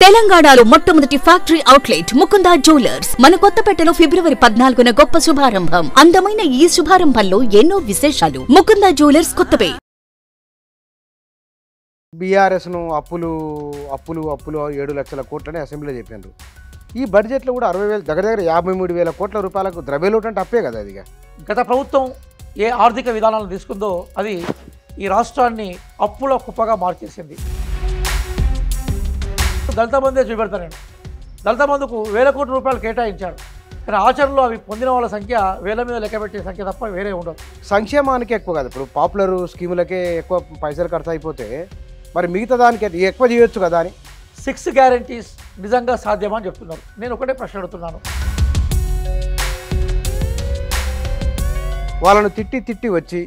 తెలంగాణలో మొట్టమొదటి factory outlet Mukunda jewellers మన కొత్తపేటలో ఫిబ్రవరి 14న గొప్ప శుభారంభం. అందమైన ఈ శుభారంభంలో ఎన్నో విశేషాలు. ముకుందా జ్యువెలర్స్ కొత్తపేట. బీఆర్ఎస్ ను అప్పులు 7 లక్షల కోట్లని అసెంబ్లీలో చెప్పారు. ఈ బడ్జెట్లో కూడా 60,000 దగ్గర 53,000 కోట్ల రూపాయలకు ద్రవ్యలోటు అంటే అప్పే కదా. అదిగా గత ప్రభుత్వం ఏ ఆర్థిక విధానాలను తీసుకుందో అది ఈ రాష్ట్రాన్ని అప్పుల కుప్పగా మార్చేసింది. దళిత బంధే చూపెడతాను నేను. దళిత బంధుకు 1,000 కోట్ల రూపాయలు కేటాయించాడు, కానీ ఆచరణలో అవి పొందిన వాళ్ళ సంఖ్య వేల మీద లెక్కబెట్టే సంఖ్య తప్ప వేరే ఉండదు. సంక్షేమానికి ఎక్కువ కాదు. ఇప్పుడు పాపులర్ స్కీములకే ఎక్కువ పైసలు ఖర్చు అయిపోతే మరి మిగతా దానికి ఎక్కువ చేయొచ్చు కదా అని 6 గ్యారంటీస్ నిజంగా సాధ్యమా అని చెప్తున్నారు. నేను ఒకటే ప్రశ్న అడుగుతున్నాను. వాళ్ళను తిట్టి వచ్చి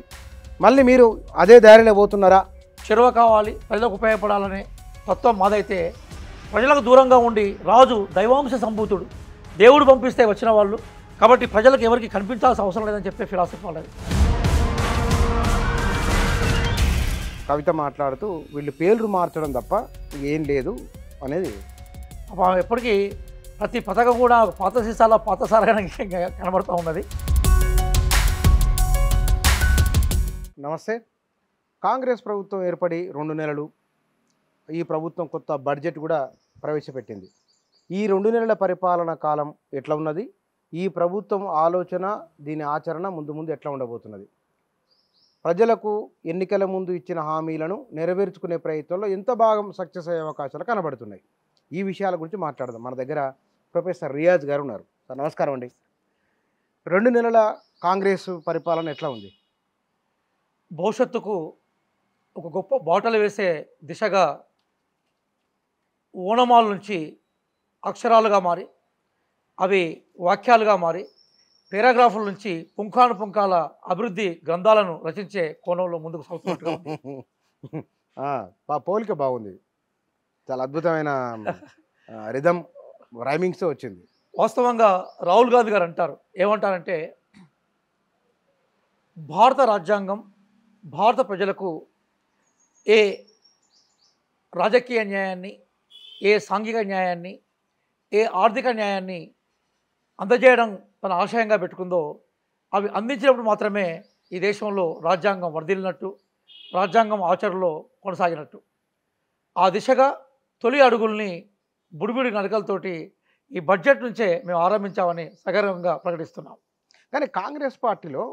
మళ్ళీ మీరు అదే దారిలో పోతున్నారా? చెరువ కావాలి, ప్రజలకు ఉపయోగపడాలనే తత్వం మాదైతే ప్రజలకు దూరంగా ఉండి రాజు దైవాంశ సంభూతుడు, దేవుడు పంపిస్తే వచ్చిన వాళ్ళు కాబట్టి ప్రజలకు ఎవరికి కనిపించాల్సిన అవసరం లేదని చెప్పే ఫిలాసఫీ వాళ్ళది. కవిత మాట్లాడుతూ వీళ్ళు పేర్లు మార్చడం తప్ప ఏం లేదు అనేది. ఎప్పటికీ ప్రతి పథకం కూడా పాత సీసాల పాత సారగానే కనబడుతూ ఉన్నది. నమస్తే. కాంగ్రెస్ ప్రభుత్వం ఏర్పడి 2 నెలలు. ఈ ప్రభుత్వం కొత్త బడ్జెట్ కూడా ప్రవేశపెట్టింది. ఈ 2 నెలల పరిపాలన కాలం ఎట్లా ఉన్నది? ఈ ప్రభుత్వం ఆలోచన, దీని ఆచరణ ముందు ఎట్లా ఉండబోతున్నది? ప్రజలకు ఎన్నికల ముందు ఇచ్చిన హామీలను నెరవేర్చుకునే ప్రయత్నంలో ఎంత భాగం సక్సెస్ అయ్యే అవకాశాలు కనబడుతున్నాయి? ఈ విషయాల గురించి మాట్లాడదాం. మన దగ్గర ప్రొఫెసర్ రియాజ్ గారు ఉన్నారు. సార్ నమస్కారం అండి. 2 నెలల కాంగ్రెస్ పరిపాలన ఎట్లా ఉంది? భవిష్యత్తుకు ఒక గొప్ప బాటలు వేసే దిశగా ఓనమాల నుంచి అక్షరాలుగా మారి అవి వాక్యాలుగా మారి పారాగ్రాఫుల నుంచి పుంఖాల అభివృద్ధి గ్రంథాలను రచించే కోణంలో ముందుకు సాగుతున్నట్టుగా ఉంది. పోలిక బాగుంది. చాలా అద్భుతమైన రిథమ్ రైమింగ్స్ వచ్చింది. వాస్తవంగా రాహుల్ గాంధీ గారు అంటారు, ఏమంటారంటే భారత రాజ్యాంగం భారత ప్రజలకు ఏ రాజకీయ న్యాయాన్ని, ఏ సాంఘిక న్యాయాన్ని, ఏ ఆర్థిక న్యాయాన్ని అందజేయడం తన ఆశయంగా పెట్టుకుందో అవి అందించినప్పుడు మాత్రమే ఈ దేశంలో రాజ్యాంగం వర్ధిల్లినట్టు, రాజ్యాంగం ఆచరణలో కొనసాగినట్టు. ఆ దిశగా తొలి అడుగుల్ని బుడిబుడి నడకలతోటి ఈ బడ్జెట్ నుంచే మేము ఆరంభించామని సగర్వంగా ప్రకటిస్తున్నాం. కానీ కాంగ్రెస్ పార్టీలో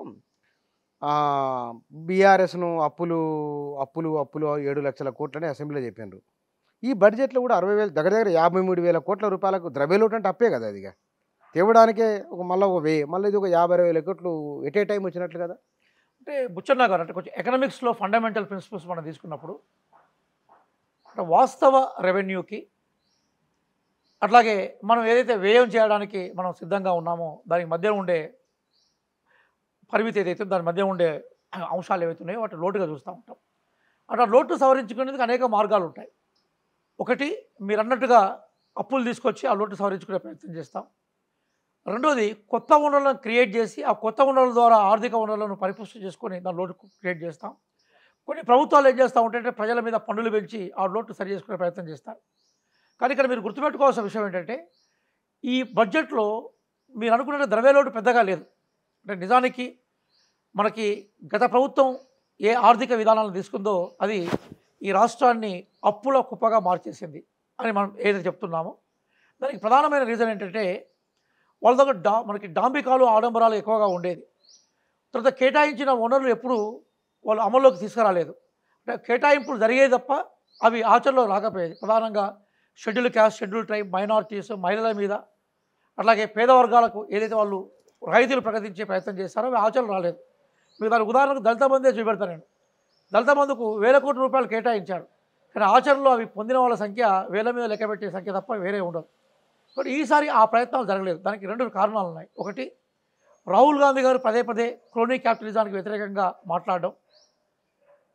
బీఆర్ఎస్ ను అప్పులు 7 లక్షల కోట్లని అసెంబ్లీలో చెప్పారు. ఈ బడ్జెట్లో కూడా 60,000 దగ్గర 53,000 కోట్ల రూపాయలకు ద్రవ్యలోటు అంటే అప్పే కదా. అదిగా తేవడానికే మళ్ళీ ఒక 1000, మళ్ళీ ఇది ఒక 50,000 కోట్లు ఎట్ ఏ టైం వచ్చినట్లు కదా. అంటే బుచ్చన్న గారు అంటే కొంచెం ఎకనామిక్స్లో ఫండమెంటల్ ప్రిన్సిపల్స్ మనం తీసుకున్నప్పుడు వాస్తవ రెవెన్యూకి అట్లాగే మనం ఏదైతే వ్యయం చేయడానికి మనం సిద్ధంగా ఉన్నామో దానికి మధ్య ఉండే పరిమితి ఏదైతే దాని మధ్య ఉండే అంశాలు ఏవైతే ఉన్నాయో వాటి లోటుగా చూస్తూ ఉంటాం. అట్లా లోటు సవరించుకునేందుకు అనేక మార్గాలు ఉంటాయి. ఒకటి, మీరు అన్నట్టుగా అప్పులు తీసుకొచ్చి ఆ లోటు సవరించుకునే ప్రయత్నం చేస్తాం. రెండోది, కొత్త వనరులను క్రియేట్ చేసి ఆ కొత్త వనరుల ద్వారా ఆర్థిక వనరులను పరిపుష్టి చేసుకొని దాని లోటు క్రియేట్ చేస్తాం. కొన్ని ప్రభుత్వాలు ఏం చేస్తూ ఉంటే ప్రజల మీద పన్నులు పెంచి ఆ లోటు సరి చేసుకునే ప్రయత్నం చేస్తారు. కానీ ఇక్కడ మీరు గుర్తుపెట్టుకోవాల్సిన విషయం ఏంటంటే ఈ బడ్జెట్లో మీరు అనుకున్న ద్రవ్యలోటు పెద్దగా లేదు. అంటే నిజానికి మనకి గత ప్రభుత్వం ఏ ఆర్థిక విధానాలను తీసుకుందో అది ఈ రాష్ట్రాన్ని అప్పుల కుప్పగా మార్చేసింది అని మనం ఏదైతే చెప్తున్నామో దానికి ప్రధానమైన రీజన్ ఏంటంటే వాళ్ళ దగ్గర మనకి డాంబికాలు, ఆడంబరాలు ఎక్కువగా ఉండేది. తర్వాత కేటాయించిన వనరులు ఎప్పుడు వాళ్ళు అమల్లోకి తీసుకురాలేదు. అంటే కేటాయింపులు జరిగేది తప్ప అవి ఆచరణలో రాకపోయేది. ప్రధానంగా schedule caste, schedule tribe, minorities, మహిళల మీద అట్లాగే పేద వర్గాలకు ఏదైతే వాళ్ళు రాయితీలు ప్రకటించే ప్రయత్నం చేస్తారో అవి ఆచరణ రాలేదు. మీకు దానికి ఉదాహరణకు దళిత బంధే చూపెడతాను నేను. దళిత బంధుకు 1,000 కోట్ల రూపాయలు కేటాయించాడు, కానీ ఆచరణలో అవి పొందిన వాళ్ళ సంఖ్య వేల మీద లెక్కబెట్టే సంఖ్య తప్ప వేరే ఉండదు. కానీ ఈసారి ఆ ప్రయత్నాలు జరగలేదు. దానికి 2 కారణాలు ఉన్నాయి. ఒకటి, రాహుల్ గాంధీ గారు పదే క్రోనీ క్యాపిటలిజానికి వ్యతిరేకంగా మాట్లాడడం,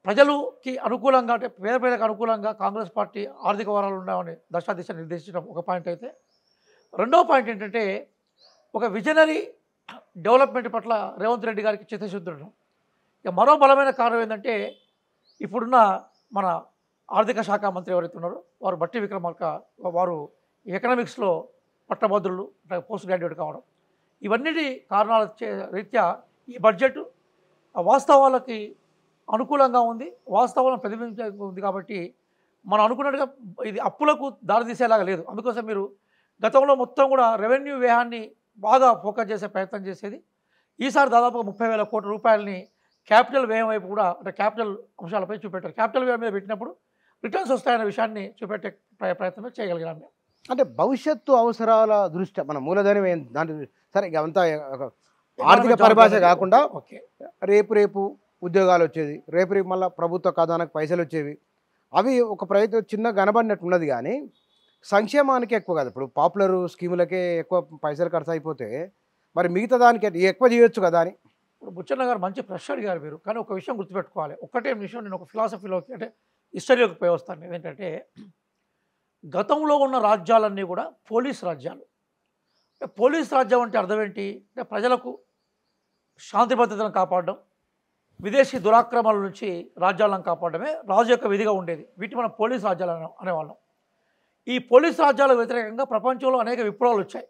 ప్రజలకి అనుకూలంగా అంటే పేద ప్రజలకు అనుకూలంగా కాంగ్రెస్ పార్టీ ఆర్థిక వరాలు ఉన్నామని దిశ నిర్దేశించడం ఒక పాయింట్ అయితే, రెండో పాయింట్ ఏంటంటే ఒక విజనరీ డెవలప్మెంట్ పట్ల రేవంత్ రెడ్డి గారికి చిత్తశుద్ధి ఉండడం. ఇక మరో బలమైన కారణం ఏంటంటే ఇప్పుడున్న మన ఆర్థిక శాఖ మంత్రి ఎవరైతే ఉన్నారో వారు బట్టి విక్రమార్క, వారు ఎకనామిక్స్లో పట్టభద్రులు, పోస్ట్ గ్రాడ్యుయేట్ కావడం, ఇవన్నిటి కారణాల రీత్యా ఈ బడ్జెట్ వాస్తవాలకి అనుకూలంగా ఉంది, వాస్తవాలను ప్రతిబింబించే ఉంది. కాబట్టి మనం అనుకున్నట్టుగా ఇది అప్పులకు దారితీసేలాగా లేదు. అందుకోసం మీరు గతంలో మొత్తం కూడా రెవెన్యూ వ్యయాన్ని బాగా ఫోకస్ చేసే ప్రయత్నం చేసేది. ఈసారి దాదాపుగా 30,000 కోట్ల రూపాయలని క్యాపిటల్ వ్యయం వైపు కూడా, అంటే క్యాపిటల్ అంశాలపై చూపెట్టారు. క్యాపిటల్ వ్యయం మీద పెట్టినప్పుడు రిటర్న్స్ వస్తాయనే విషయాన్ని చూపెట్టే ప్రయత్నమే చేయగలిగినాం మేము. అంటే భవిష్యత్తు అవసరాల దృష్ట్యా మన మూలధనం దాని సరే ఇక అంతా ఆర్థిక పరిభాష కాకుండా ఓకే, రేపు ఉద్యోగాలు వచ్చేది, రేపు మళ్ళీ ప్రభుత్వ ఖజానాకు పైసలు వచ్చేవి, అవి ఒక ప్రయత్నం చిన్న కనబడినట్టు ఉన్నది. కానీ సంక్షేమానికి ఎక్కువ కాదు. ఇప్పుడు పాపులర్ స్కీములకే ఎక్కువ పైసలు ఖర్చు అయిపోతే మరి మిగతా దానికి ఎక్కువ చేయొచ్చు కదా అని. ఇప్పుడు బుచ్చన్న గారు మంచి ప్రశ్న అడిగారు మీరు. కానీ ఒక విషయం గుర్తుపెట్టుకోవాలి. ఒక్కటే విషయం, నేను ఒక ఫిలాసఫీలోకి అంటే హిస్టరీలోకి పోయి వస్తాను. ఏంటంటే గతంలో ఉన్న రాజ్యాలన్నీ కూడా పోలీస్ రాజ్యాలు. పోలీస్ రాజ్యం అంటే అర్థం ఏంటి అంటే ప్రజలకు శాంతి భద్రతను కాపాడడం, విదేశీ దురాక్రమణల నుంచి రాజ్యాలను కాపాడడమే రాజు యొక్క విధిగా ఉండేది. వీటి మనం పోలీస్ రాజ్యాలు అనేవాళ్ళం. ఈ పోలీస్ రాజ్యాలకు వ్యతిరేకంగా ప్రపంచంలో అనేక విప్లవాలు వచ్చాయి.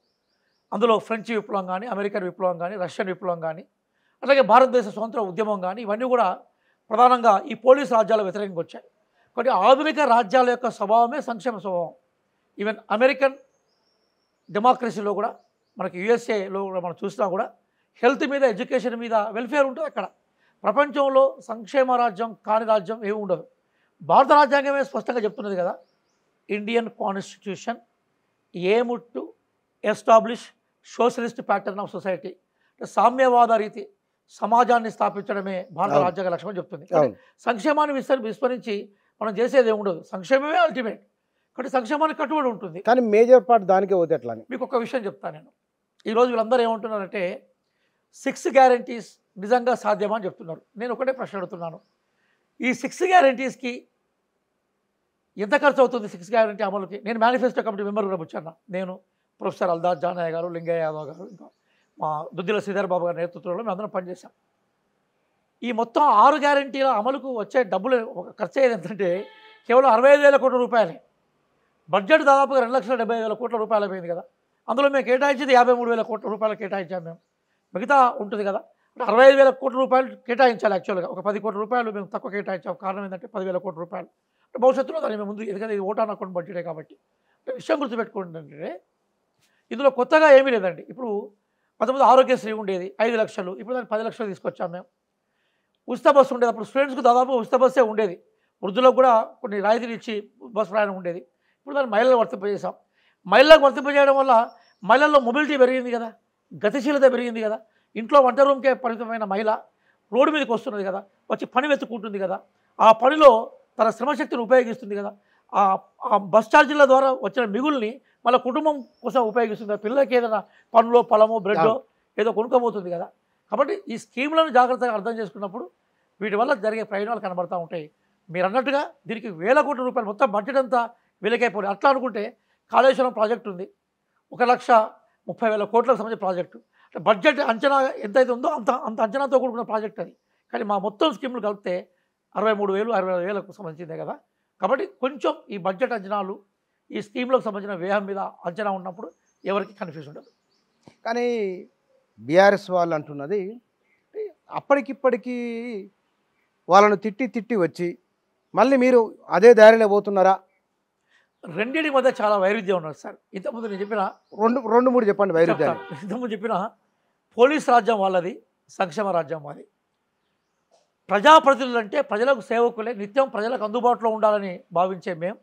అందులో ఫ్రెంచ్ విప్లవం కానీ, అమెరికన్ విప్లవం కానీ, రష్యన్ విప్లవం కానీ, అలాగే భారతదేశ స్వతంత్ర ఉద్యమం కానీ, ఇవన్నీ కూడా ప్రధానంగా ఈ పోలీస్ రాజ్యాల వ్యతిరేకంగా వచ్చాయి. కాబట్టి ఆధునిక రాజ్యాల యొక్క స్వభావమే సంక్షేమ స్వభావం. ఈవెన్ అమెరికన్ డెమోక్రసీలో కూడా, మనకి యుఎస్ఏలో కూడా మనం చూసినా కూడా హెల్త్ మీద, ఎడ్యుకేషన్ మీద వెల్ఫేర్ ఉంటుంది. అక్కడ ప్రపంచంలో సంక్షేమ రాజ్యం కాని రాజ్యం ఏమి ఉండదు. భారత రాజ్యాంగమే స్పష్టంగా చెప్తున్నది కదా, Indian constitution aim to establish socialist pattern of society, సామ్యవాద రీతి సమాజాన్ని స్థాపించడమే భారత రాజ్యాంగ లక్ష్యం చెప్తుంది. సంక్షేమాన్ని విస్మరించి మనం చేసేది ఏమి ఉండదు. సంక్షేమమే అల్టిమేట్. కాబట్టి సంక్షేమానికి కట్టుబడి ఉంటుంది. కానీ మేజర్ పార్ట్ దానికే పోతే ఎట్లా అని మీకు ఒక విషయం చెప్తాను నేను. ఈరోజు వీళ్ళందరూ ఏమంటున్నారంటే 6 గ్యారంటీస్ నిజంగా సాధ్యమా అని చెప్తున్నారు. నేను ఒకటే ప్రశ్న అడుగుతున్నాను, ఈ 6 గ్యారంటీస్కి ఎంత ఖర్చు అవుతుంది? 6 గ్యారంటీ అమలుకి నేను మేనిఫెస్టో కమిటీ మెంబర్ కూడా బుచ్చన్న, నేను, ప్రొఫెసర్ అల్దాస్ జానయ్య గారు, లింగయ్య యాదవ్ గారు, ఇంకా మా దుద్దిల శ్రీధర్ బాబు గారి నేతృత్వంలో మేము అందరం పనిచేశాం. ఈ మొత్తం 6 గ్యారంటీల అమలుకు వచ్చే డబ్బులు ఖర్చు అయ్యేది ఎంతంటే కేవలం 65,000 కోట్ల రూపాయలే. బడ్జెట్ దాదాపుగా 2,75,000 కోట్ల రూపాయలు అయిపోయింది కదా. అందులో మేము కేటాయించేది 53,000 కోట్ల రూపాయలు కేటాయించాము మేము. మిగతా ఉంటుంది కదా, అంటే 65,000 కోట్ల రూపాయలు కేటాయించాలి. యాక్చువల్గా ఒక 10 కోట్ల రూపాయలు మేము తక్కువ కేటాయించాం. కారణం ఏంటంటే 10,000 కోట్ల రూపాయలు అంటే భవిష్యత్తులో దాని మేము ముందు, ఎందుకంటే ఇది ఓటాన్ అకౌంట్ బడ్జెటే కాబట్టి. అంటే విషయం గుర్తుపెట్టుకోండి అంటే ఇందులో కొత్తగా ఏమీ లేదండి. ఇప్పుడు 19 ఆరోగ్యశ్రీ ఉండేది 5 లక్షలు, ఇప్పుడు దాన్ని 10 లక్షలు తీసుకొచ్చాము మేము. ఉచిత బస్సు ఉండేది, అప్పుడు స్టూడెంట్స్కి దాదాపు ఉచిత బస్సే ఉండేది. వృద్ధులకు కూడా కొన్ని రాయితీలు ఇచ్చి బస్సు ప్రయాణం ఉండేది. ఇప్పుడు దాన్ని మహిళలకు వర్తింపజేసాం. మహిళలకు వర్తింపజేయడం వల్ల మహిళల్లో మొబిలిటీ పెరిగింది కదా, గతిశీలత పెరిగింది కదా. ఇంట్లో వంట రూమ్కే పరిమితమైన మహిళ రోడ్డు మీదకి వస్తున్నది కదా, వచ్చి పని వెతుక్కుంటుంది కదా, ఆ పనిలో తన శ్రమశక్తిని ఉపయోగిస్తుంది కదా. ఆ బస్ ఛార్జీల ద్వారా వచ్చిన మిగుల్ని మళ్ళీ కుటుంబం కోసం ఉపయోగిస్తుంది. పిల్లలకి ఏదైనా పండ్లో, పొలమో, బ్రెడ్డో ఏదో కొనుక్కోబోతుంది కదా. కాబట్టి ఈ స్కీమ్లను జాగ్రత్తగా అర్థం చేసుకున్నప్పుడు వీటి వల్ల జరిగే ప్రయోజనాలు కనబడతా ఉంటాయి. మీరు అన్నట్టుగా దీనికి 1,000 కోట్ల రూపాయలు మొత్తం బడ్జెట్ అంతా వెలకైపోయింది. అట్లా అనుకుంటే కాళేశ్వరం ప్రాజెక్టు ఉంది, 1,30,000 కోట్లకు సంబంధించిన ప్రాజెక్టు. అంటే బడ్జెట్ అంచనా ఎంతైతే ఉందో అంత అంచనాతో కూడుకున్న ప్రాజెక్ట్ అది. కానీ మా మొత్తం స్కీములు కలిపితే 63,000, 65,000కు సంబంధించిందే కదా. కాబట్టి కొంచెం ఈ బడ్జెట్ అంచనాలు, ఈ స్కీమ్లకు సంబంధించిన వ్యయం మీద అంచనా ఉన్నప్పుడు ఎవరికి కన్ఫ్యూజన్ ఉండదు. కానీ బీఆర్ఎస్ వాళ్ళు అంటున్నది అప్పటికిప్పటికీ వాళ్ళను తిట్టి వచ్చి మళ్ళీ మీరు అదే దారిలో పోతున్నారా? రెండింటి మధ్య చాలా వైరుధ్యం ఉన్నారు సార్. ఇంతకుముందు నేను చెప్పిన రెండు మూడు చెప్పండి వైరుధ్యాలు. ఇంతకుముందు చెప్పిన పోలీస్ రాజ్యం వాళ్ళది, సంక్షేమ రాజ్యం వాళ్ళది. ప్రజాప్రతినిధులు అంటే ప్రజలకు సేవకులే, నిత్యం ప్రజలకు అందుబాటులో ఉండాలని భావించే మేము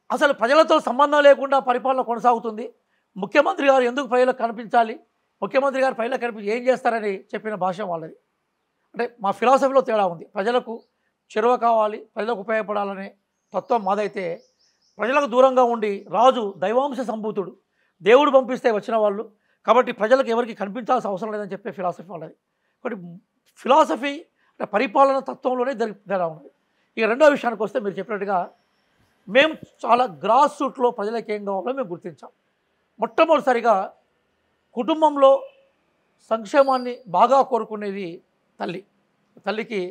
అసలు ప్రజలతో సంబంధం లేకుండా పరిపాలన కొనసాగుతుంది. ముఖ్యమంత్రి గారు ఎందుకు ప్రజలకు కనిపించాలి, ముఖ్యమంత్రి గారు ప్రజలకు కనిపించి ఏం చేస్తారని చెప్పిన భాష వాళ్ళది. అంటే మా ఫిలాసఫీలో తేడా ఉంది. ప్రజలకు చెరువ కావాలి, ప్రజలకు ఉపయోగపడాలనే తత్వం మాదైతే, ప్రజలకు దూరంగా ఉండి రాజు దైవాంశ సంభూతుడు, దేవుడు పంపిస్తే వచ్చిన వాళ్ళు, కాబట్టి ప్రజలకు ఎవరికి కనిపించాల్సిన అవసరం లేదని చెప్పే ఫిలాసఫీ వాళ్ళది. కాబట్టి ఫిలాసఫీ అంటే పరిపాలన తత్వంలోనే తేడా ఉన్నది. ఇక రెండో విషయానికి వస్తే మీరు చెప్పినట్టుగా మేము చాలా గ్రాస్ రూట్లో ప్రజలకు ఏం కావాలో మేము గుర్తించాం. మొట్టమొదటిసారిగా కుటుంబంలో సంక్షేమాన్ని బాగా కోరుకునేది తల్లి. తల్లికి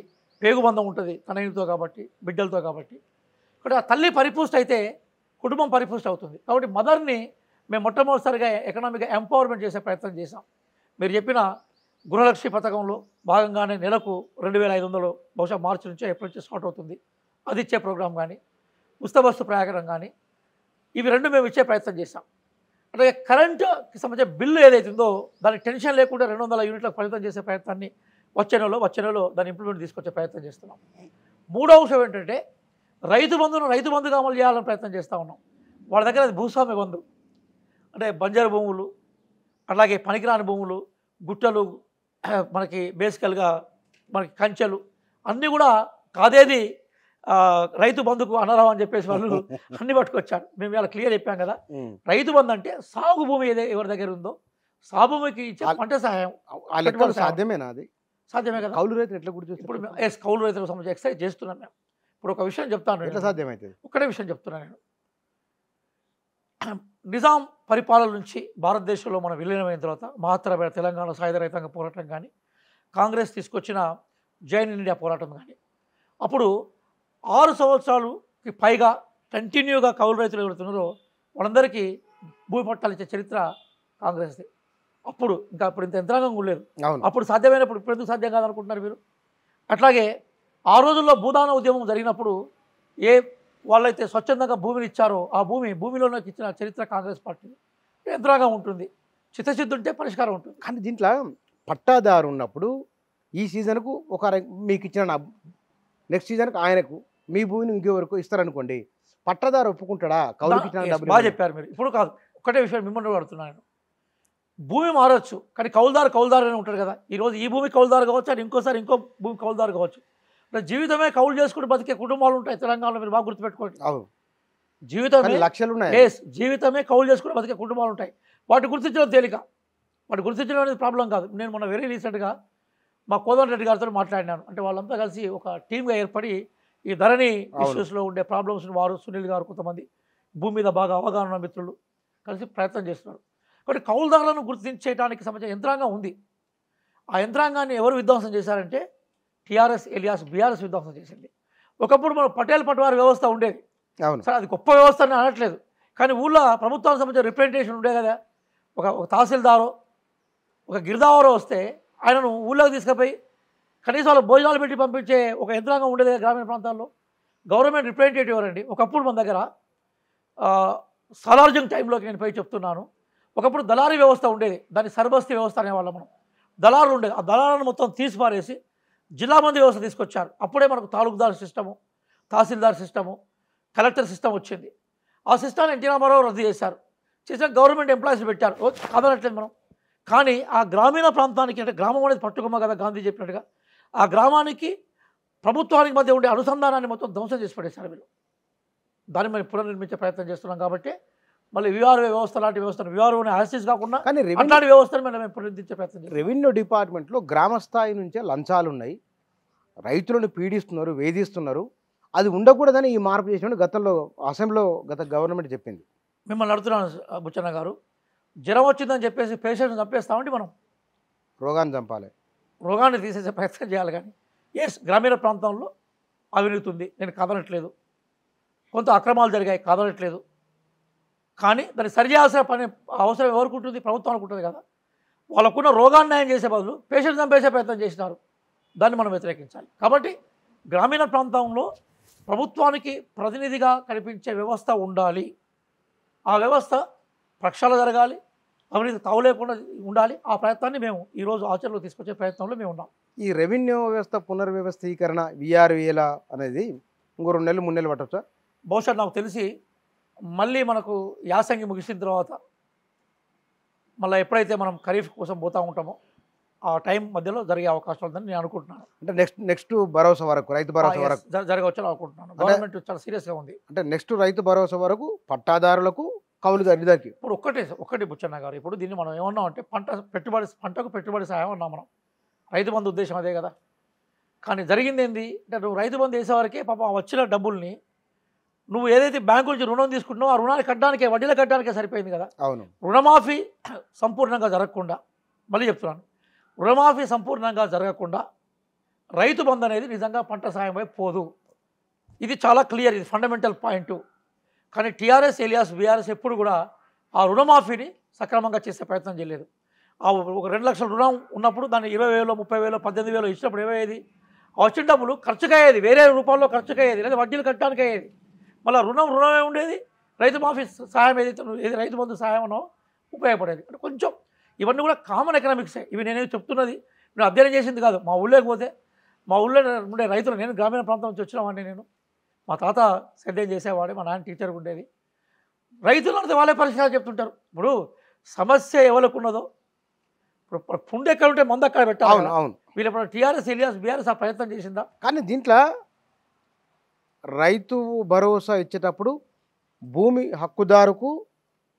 పేగుబంధం ఉంటుంది తనయునితో కాబట్టి, బిడ్డలతో కాబట్టి. కాబట్టి ఆ తల్లి పరిపుష్టి అయితే కుటుంబం పరిపుష్టి అవుతుంది. కాబట్టి మదర్ని మేము మొట్టమొదటిసారిగా ఎకనామిక్గా ఎంపవర్మెంట్ చేసే ప్రయత్నం చేశాం. మీరు చెప్పిన గృహలక్ష్మి పథకంలో భాగంగానే నెలకు 2500 బహుశా మార్చి నుంచో ఏప్రిల్ నుంచి స్టార్ట్ అవుతుంది. అది ఇచ్చే ప్రోగ్రాం కానీ, ఉచిత ప్రయాగరం కానీ, ఇవి రెండు మేము ఇచ్చే ప్రయత్నం చేశాం. అలాగే కరెంటుకి సంబంధించిన బిల్లు ఏదైతుందో దానికి టెన్షన్ లేకుండా 200 యూనిట్లకు ఫలితం చేసే ప్రయత్నాన్ని వచ్చే నెలలో దాన్ని ఇంప్లిమెంట్ తీసుకొచ్చే ప్రయత్నం చేస్తున్నాం. మూడో అంశం ఏంటంటే రైతు బంధుగా అమలు చేయాలని ప్రయత్నం చేస్తూ ఉన్నాం. వాళ్ళ దగ్గర అది భూస్వామ్య బంధు అంటే బంజరు భూములు, అలాగే పనికిరాని భూములు, గుట్టలు, మనకి బేసికల్గా మనకి కంచెలు అన్నీ కూడా కాదేది రైతు బంధుకు అనరావు అని చెప్పేసి వాళ్ళు అన్ని పట్టుకొచ్చారు. మేము ఇలా క్లియర్ చెప్పాం కదా, రైతు బంధు అంటే సాగు భూమి ఎవరి దగ్గర ఉందో సాగుభూమికి ఇచ్చే పంట సహాయం. సాధ్యమేనా? అది సాధ్యమే కదా. కౌలు రైతులు ఎట్లా గుర్తు? ఇప్పుడు కౌలు రైతులకు సంబంధించి ఎక్సైజ్ చేస్తున్నాం మేము. ఇప్పుడు ఒక విషయం చెప్తాను, ఎట్లా సాధ్యమవుతుంది? ఒక్కటే విషయం చెప్తున్నాను నేను. నిజాం పరిపాలన నుంచి భారతదేశంలో మనం విలీనమైన తర్వాత మహత్తరమైన తెలంగాణ సాయుధ రైతాంగ పోరాటం కానీ, కాంగ్రెస్ తీసుకొచ్చిన జైన్ ఇండియా పోరాటం కానీ, అప్పుడు 6 సంవత్సరాలకి పైగా కంటిన్యూగా కౌలు రైతులు ఎవరుతున్నారో వాళ్ళందరికీ భూమి పట్టాలు ఇచ్చే చరిత్ర కాంగ్రెస్ది. అప్పుడు ఇంత యంత్రాంగం కూడా లేదు. అప్పుడు సాధ్యమైనప్పుడు ఇప్పుడు ఎందుకు సాధ్యం కాదనుకుంటున్నారు మీరు? అట్లాగే ఆ రోజుల్లో భూదాన ఉద్యమం జరిగినప్పుడు ఏ వాళ్ళైతే స్వచ్ఛందంగా భూమిని ఇచ్చారో ఆ భూమిలోనే ఇచ్చిన చరిత్ర కాంగ్రెస్ పార్టీ. యంత్రాంగం ఉంటుంది, చిత్తశుద్ధి ఉంటే పరిష్కారం ఉంటుంది. కానీ దీంట్లో పట్టాదారు ఉన్నప్పుడు ఈ సీజన్కు మీకు ఇచ్చిన నెక్స్ట్ సీజన్కి ఆయనకు మీ భూమిని ఇంకెవరకు ఇస్తారనుకోండి, పట్టాదారు ఒప్పుకుంటాడా? కౌలుకి ఇచ్చిన డబ్బులు బాగా చెప్పారు మీరు. ఇప్పుడు కాదు, ఒకటే విషయం మిమ్మల్ని అడుగుతున్నాను. భూమి మారవచ్చు కానీ కౌలుదారు అని ఉంటాడు కదా. ఈరోజు ఈ భూమి కౌలుదారు కావచ్చు, అని ఇంకోసారి ఇంకో భూమి కౌలుదారు కావచ్చు. జీవితమే కౌలు చేసుకుంటూ బతికే కుటుంబాలు ఉంటాయి తెలంగాణలో, మీరు బాగా గుర్తుపెట్టుకోండి. జీవితమే లక్షలు ఉన్నాయి, జీవితమే కౌలు చేసుకుంటూ బతికే కుటుంబాలు ఉంటాయి. వాటి గుర్తించడం తేలిక, వాటి గుర్తించడం అనేది ప్రాబ్లం కాదు. నేను మొన్న వెరీ రీసెంట్గా మా కోదండరెడ్డి గారితో మాట్లాడినాను. అంటే వాళ్ళంతా కలిసి ఒక టీమ్గా ఏర్పడి ఈ ధరణి ఇష్యూస్లో ఉండే ప్రాబ్లమ్స్ని వారు, సునీల్ గారు, కొంతమంది భూమి మీద బాగా అవగాహన ఉన్న మిత్రులు కలిసి ప్రయత్నం చేస్తున్నారు. కాబట్టి కౌలుదారులను గుర్తించడానికి సంబంధించిన యంత్రాంగం ఉంది. ఆ యంత్రాంగాన్ని ఎవరు విధ్వంసం చేశారంటే టీఆర్ఎస్ ఎలియాస్ బీఆర్ఎస్ విధ్వంసం చేసింది. ఒకప్పుడు మనం పటేల్ పట్వారి వ్యవస్థ ఉండేది. సరే, అది గొప్ప వ్యవస్థ అని అనట్లేదు, కానీ ఊళ్ళో ప్రభుత్వానికి సంబంధించిన రిప్రజెంటేషన్ ఉండే కదా. ఒక తహసీల్దారో ఒక గిరిదావరో వస్తే ఆయనను ఊళ్ళోకి తీసుకుపోయి కనీసం వాళ్ళు భోజనాలు పెట్టి పంపించే ఒక యంత్రాంగం ఉండేది గ్రామీణ ప్రాంతాల్లో. గవర్నమెంట్ రిప్రజెంటేటివ్ ఎవరండి? ఒకప్పుడు మన దగ్గర సలార్జంగ్ టైంలోకి నేను పోయి చెప్తున్నాను, ఒకప్పుడు దళారీ వ్యవస్థ ఉండేది, దాన్ని సర్బస్తీ వ్యవస్థ అనేవాళ్ళం మనం. దళారులు ఉండేది, ఆ దళాలను మొత్తం తీసిపారేసి జిల్లా మంది వ్యవస్థ తీసుకొచ్చారు. అప్పుడే మనకు తాలూకుదారు సిస్టము, తహసీల్దార్ సిస్టము, కలెక్టర్ సిస్టమ్ వచ్చింది. ఆ సిస్టాన్ని ఎన్టీ రామారావు రద్దు చేశారు. చేసిన గవర్నమెంట్ ఎంప్లాయీస్ పెట్టారు, కాదనట్లేదు మనం. కానీ ఆ గ్రామీణ ప్రాంతానికి, అంటే గ్రామం అనేది పట్టుకోమ కదా గాంధీ చెప్పినట్టుగా, ఆ గ్రామానికి ప్రభుత్వానికి మధ్య ఉండే అనుసంధానాన్ని మొత్తం ధ్వంసం చేసి పడేశారు వీళ్ళు. దాన్ని మనం పునర్నిర్మించే ప్రయత్నం చేస్తున్నాం. కాబట్టి మళ్ళీ విఆర్ఓ వ్యవస్థ లాంటి వ్యవస్థను, విఆర్ఓని యాక్సెస్ కాకుండా అట్లాంటి వ్యవస్థను మేము పునరుద్ధరించే ప్రయత్నం చేస్తాం. రెవెన్యూ డిపార్ట్మెంట్లో గ్రామ స్థాయి నుంచే లంచాలు ఉన్నాయి, రైతులను పీడిస్తున్నారు, వేధిస్తున్నారు. అది ఉండకూడదని ఈ మార్పు చేసిన గతంలో అసెంబ్లీలో గవర్నమెంట్ చెప్పింది. మిమ్మల్ని అడుగుతున్నాను బుచ్చన్న గారు, జ్వరం వచ్చిందని చెప్పేసి పేషెంట్ని చంపేస్తామంటే మనం రోగాన్ని చంపాలి, రోగాన్ని తీసేసే ప్రయత్నం చేయాలి. కానీ గ్రామీణ ప్రాంతంలో అవినీతి ఉంది, నేను కాదనట్లేదు, కొంత అక్రమాలు జరిగాయి, కాదనట్లేదు. కానీ దాన్ని సరిచేయాల్సిన పని అవసరం ఎవరికి ఉంటుంది? ప్రభుత్వానికి ఉంటుంది కదా. వాళ్ళకున్న రోగాన్ని న్యాయం చేసే బదులు పేషెంట్ చంపేసే ప్రయత్నం చేసినారు, దాన్ని మనం వ్యతిరేకించాలి. కాబట్టి గ్రామీణ ప్రాంతంలో ప్రభుత్వానికి ప్రతినిధిగా కనిపించే వ్యవస్థ ఉండాలి. ఆ వ్యవస్థ ప్రక్షాళన జరగాలి, అవినీతి తావు లేకుండా ఉండాలి. ఆ ప్రయత్నాన్ని మేము ఈరోజు ఆచరణలో తీసుకొచ్చే ప్రయత్నంలో మేము ఉన్నాం. ఈ రెవెన్యూ వ్యవస్థ పునర్వ్యవస్థీకరణ విఆర్ఏల అనేది ఇంకో 2 నెలలు 3 నెలలు పట్టొచ్చా? బహుశా నాకు తెలిసి మళ్ళీ మనకు యాసంగి ముగిసిన తర్వాత మళ్ళీ ఎప్పుడైతే మనం ఖరీఫ్ కోసం పోతూ ఉంటామో ఆ టైం మధ్యలో జరిగే అవకాశం ఉందని నేను అనుకుంటున్నాను. అంటే నెక్స్ట్ భరోసా వరకు, రైతు భరోసా వరకు జరగవచ్చని అనుకుంటున్నాను. గవర్నమెంట్ చాలా సీరియస్గా ఉంది. అంటే నెక్స్ట్ రైతు భరోసా వరకు పట్టాదారులకు, కౌలుదారు ఇద్దరికి ఇప్పుడు ఒక్కటి బుచ్చన్న గారు, ఇప్పుడు దీన్ని మనం ఏమన్నాం అంటే పంటకు పెట్టుబడి సహాయం అన్నాం మనం. రైతు బంధు ఉద్దేశం అదే కదా. కానీ జరిగింది ఏంది అంటే, నువ్వు రైతు బంధు వేసేవారికే పాపం వచ్చిన డబ్బుల్ని నువ్వు ఏదైతే బ్యాంకు నుంచి రుణం తీసుకుంటున్నావు ఆ రుణాన్ని కట్టడానికే, వడ్డీలు కట్టడానికే సరిపోయింది కదా. అవును. రుణమాఫీ సంపూర్ణంగా జరగకుండా, మళ్ళీ చెప్తున్నాను, రుణమాఫీ సంపూర్ణంగా జరగకుండా రైతు బంధు అనేది నిజంగా పంట సాయం వైపు పోదు. ఇది చాలా క్లియర్, ఇది ఫండమెంటల్ పాయింట్. కానీ టీఆర్ఎస్ ఎలియాస్ బీఆర్ఎస్ ఎప్పుడు కూడా ఆ రుణమాఫీని సక్రమంగా చేసే ప్రయత్నం చేయలేదు. ఆ ఒక 2 లక్షల రుణం ఉన్నప్పుడు దాన్ని 20,000 30,000 18,000 ఇచ్చినప్పుడు ఏమయ్యేది, ఆ వచ్చిన డబ్బులు ఖర్చుకయ్యేది, వేరే రూపాల్లో ఖర్చుకయ్యేది, లేదా వడ్డీలు కట్టడానికి అయ్యేది. మళ్ళీ రుణమే ఉండేది, రైతు మాఫీ సహాయం ఏది రైతు బంధు సహాయం అనో ఉపయోగపడేది. అంటే కొంచెం ఇవన్నీ కూడా కామన్ ఎకనామిక్సే. ఇవి నేనేమి చెప్తున్నది నేను అధ్యయనం చేసింది కాదు. మా ఊళ్ళోకి పోతే మా ఊళ్ళో ఉండే రైతులు, నేను గ్రామీణ ప్రాంతం నుంచి వచ్చినామండి. నేను మా తాత సేద్యం చేసేవాడు, మా నాన్న టీచర్గా ఉండేది. రైతులు అంటే వాళ్ళే పరిష్కారం చెప్తుంటారు. ఇప్పుడు సమస్య ఎవరికి ఉన్నదో, ఇప్పుడు పుండు ఎక్కడ ఉంటే మందు అక్కడ పెట్టాలి. అవును. వీళ్ళు ఎప్పుడు టీఆర్ఎస్ ఎలియాస్ బీఆర్ఎస్ ఆ ప్రయత్నం చేసిందా? కానీ దీంట్లో రైతు భరోసా ఇచ్చేటప్పుడు భూమి హక్కుదారుకు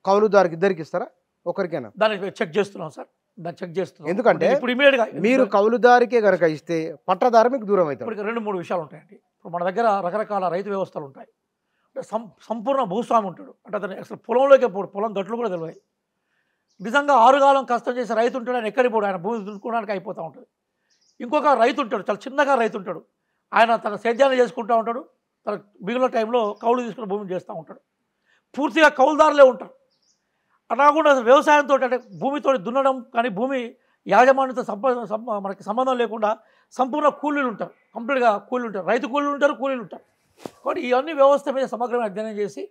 కౌలుదారుకి ఇద్దరికి ఇస్తారా, ఒకరికేనా? దాన్ని చెక్ చేస్తున్నాం సార్, దాన్ని చెక్ చేస్తున్నాం. ఎందుకంటే ఇప్పుడు ఇమీడియట్గా మీరు కౌలుదారికే కనుక ఇస్తే పట్టదారు మీకు దూరం అవుతారు. ఇప్పుడు 2-3 విషయాలు ఉంటాయండి. ఇప్పుడు మన దగ్గర రకరకాల రైతు వ్యవస్థలు ఉంటాయి. అంటే సంపూర్ణ భూస్వామి ఉంటాడు, అంటే అతను అసలు పొలంలోకే పోడు, పొలం గట్లు కూడా తెలియదు. నిజంగా 6 కాలం కష్టం చేసి రైతు ఉంటాడు, ఆయన ఎక్కడికి పోడు, ఆయన భూమి దున్నుకోవడానికి అయిపోతూ ఉంటుంది. ఇంకొక రైతు ఉంటాడు, చాలా చిన్నగా రైతు ఉంటాడు, ఆయన తన సేద్యాన్ని చేసుకుంటూ ఉంటాడు, తన మిగిలిన టైంలో కౌలు తీసుకుని భూమిని చేస్తూ ఉంటాడు. పూర్తిగా కౌలుదారులే ఉంటారు. అలా కూడా వ్యవసాయంతో, అంటే భూమితో దున్నడం కానీ భూమి యాజమాన్యంతో మనకి సంబంధం లేకుండా సంపూర్ణ కూలీలు ఉంటారు, కంప్లీట్గా కూలీలు ఉంటారు, రైతు కూలీలు ఉంటారు, కూలీలు ఉంటారు. కాబట్టి ఇవన్నీ వ్యవస్థ మీద సమగ్రమైన అధ్యయనం చేసి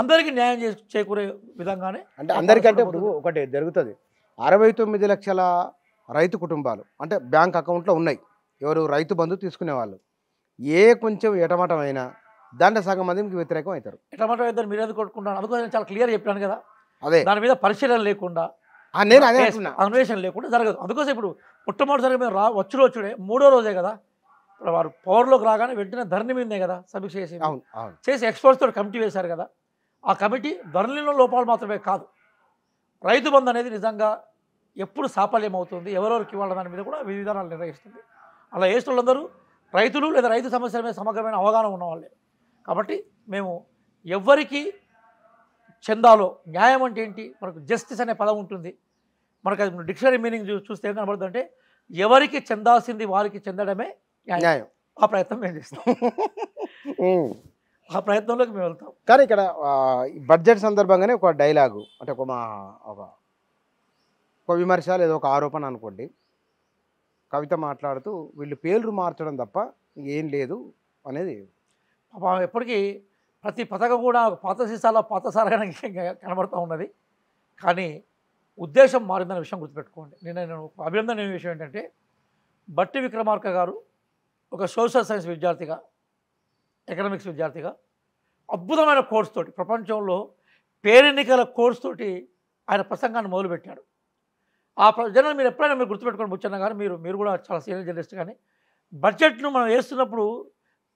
అందరికీ న్యాయం చేకూరే విధంగానే, అంటే అందరికంటే ఇప్పుడు ఒకటి జరుగుతుంది. 69 లక్షల రైతు కుటుంబాలు అంటే బ్యాంక్ అకౌంట్లో ఉన్నాయి, ఎవరు రైతు బంధు తీసుకునే వాళ్ళు. కొంచెం ఎటమటం అయినా దాంట్లో సగం మందికి వ్యతిరేకం అవుతారు. ఎటమటం ఇద్దరు మీరు ఎందుకు కొట్టుకుంటాను, అందుకోసం చాలా క్లియర్ చెప్పాను కదా. అదే దాని మీద పరిశీలన లేకుండా, నేను అదే అంటున్నా, అన్వేషణ లేకుండా జరగదు. అందుకోసం ఇప్పుడు మొట్టమొదటిసారి మేము వచ్చుడే 3వ రోజే కదా, ఇప్పుడు వారు పవర్లోకి రాగానే వెంటనే ధరణి మీదే కదా సమీక్ష చేసి ఎక్స్పర్ట్స్ తోటి కమిటీ వేశారు కదా. ఆ కమిటీ ధరణిలో లోపాలు మాత్రమే కాదు, రైతు బంధు అనేది నిజంగా ఎప్పుడు సాఫల్యం అవుతుంది, ఎవరెవరికి ఇవ్వాలి దాని మీద కూడా విధానాలు నిర్ణయిస్తుంది. అలా వేసిన వాళ్ళందరూ రైతులు లేదా రైతు సమస్యల మీద సమగ్రమైన అవగాహన ఉన్నవాళ్ళే. కాబట్టి మేము ఎవరికి చెందాలో, న్యాయం అంటే ఏంటి, మనకు జస్టిస్ అనే పదం ఉంటుంది, మనకు అది డిక్షనరీ మీనింగ్ చూస్తే ఏం కనబడుతుంది అంటే ఎవరికి చెందాల్సింది వారికి చెందడమే న్యాయం. ఆ ప్రయత్నం మేము చేస్తాం, ఆ ప్రయత్నంలోకి మేము వెళ్తాం. కానీ ఇక్కడ బడ్జెట్ సందర్భంగానే ఒక డైలాగు, అంటే ఒక విమర్శ లేదా ఒక ఆరోపణ అనుకోండి, కవిత మాట్లాడుతూ వీళ్ళు పేర్లు మార్చడం తప్ప ఏం లేదు అనేది. ఎప్పటికీ ప్రతి పథకం కూడా పాత సీసాలో పాత సారగానే కనబడుతూ ఉన్నది, కానీ ఉద్దేశం మారిందనే విషయం గుర్తుపెట్టుకోండి. నేను అభినందన విషయం ఏంటంటే, బట్టి విక్రమార్క గారు ఒక సోషల్ సైన్స్ విద్యార్థిగా, ఎకనామిక్స్ విద్యార్థిగా అద్భుతమైన కోర్స్ తోటి, ప్రపంచంలో పేరెన్నికల కోర్స్ తోటి ఆయన ప్రసంగాన్ని మొదలుపెట్టాడు. ఆ జనాలు మీరు ఎప్పుడైనా మీరు గుర్తుపెట్టుకోండి, బుచ్చన్న గారు, మీరు కూడా చాలా సీనియర్ జర్నలిస్ట్, కానీ బడ్జెట్ను మనం వేస్తున్నప్పుడు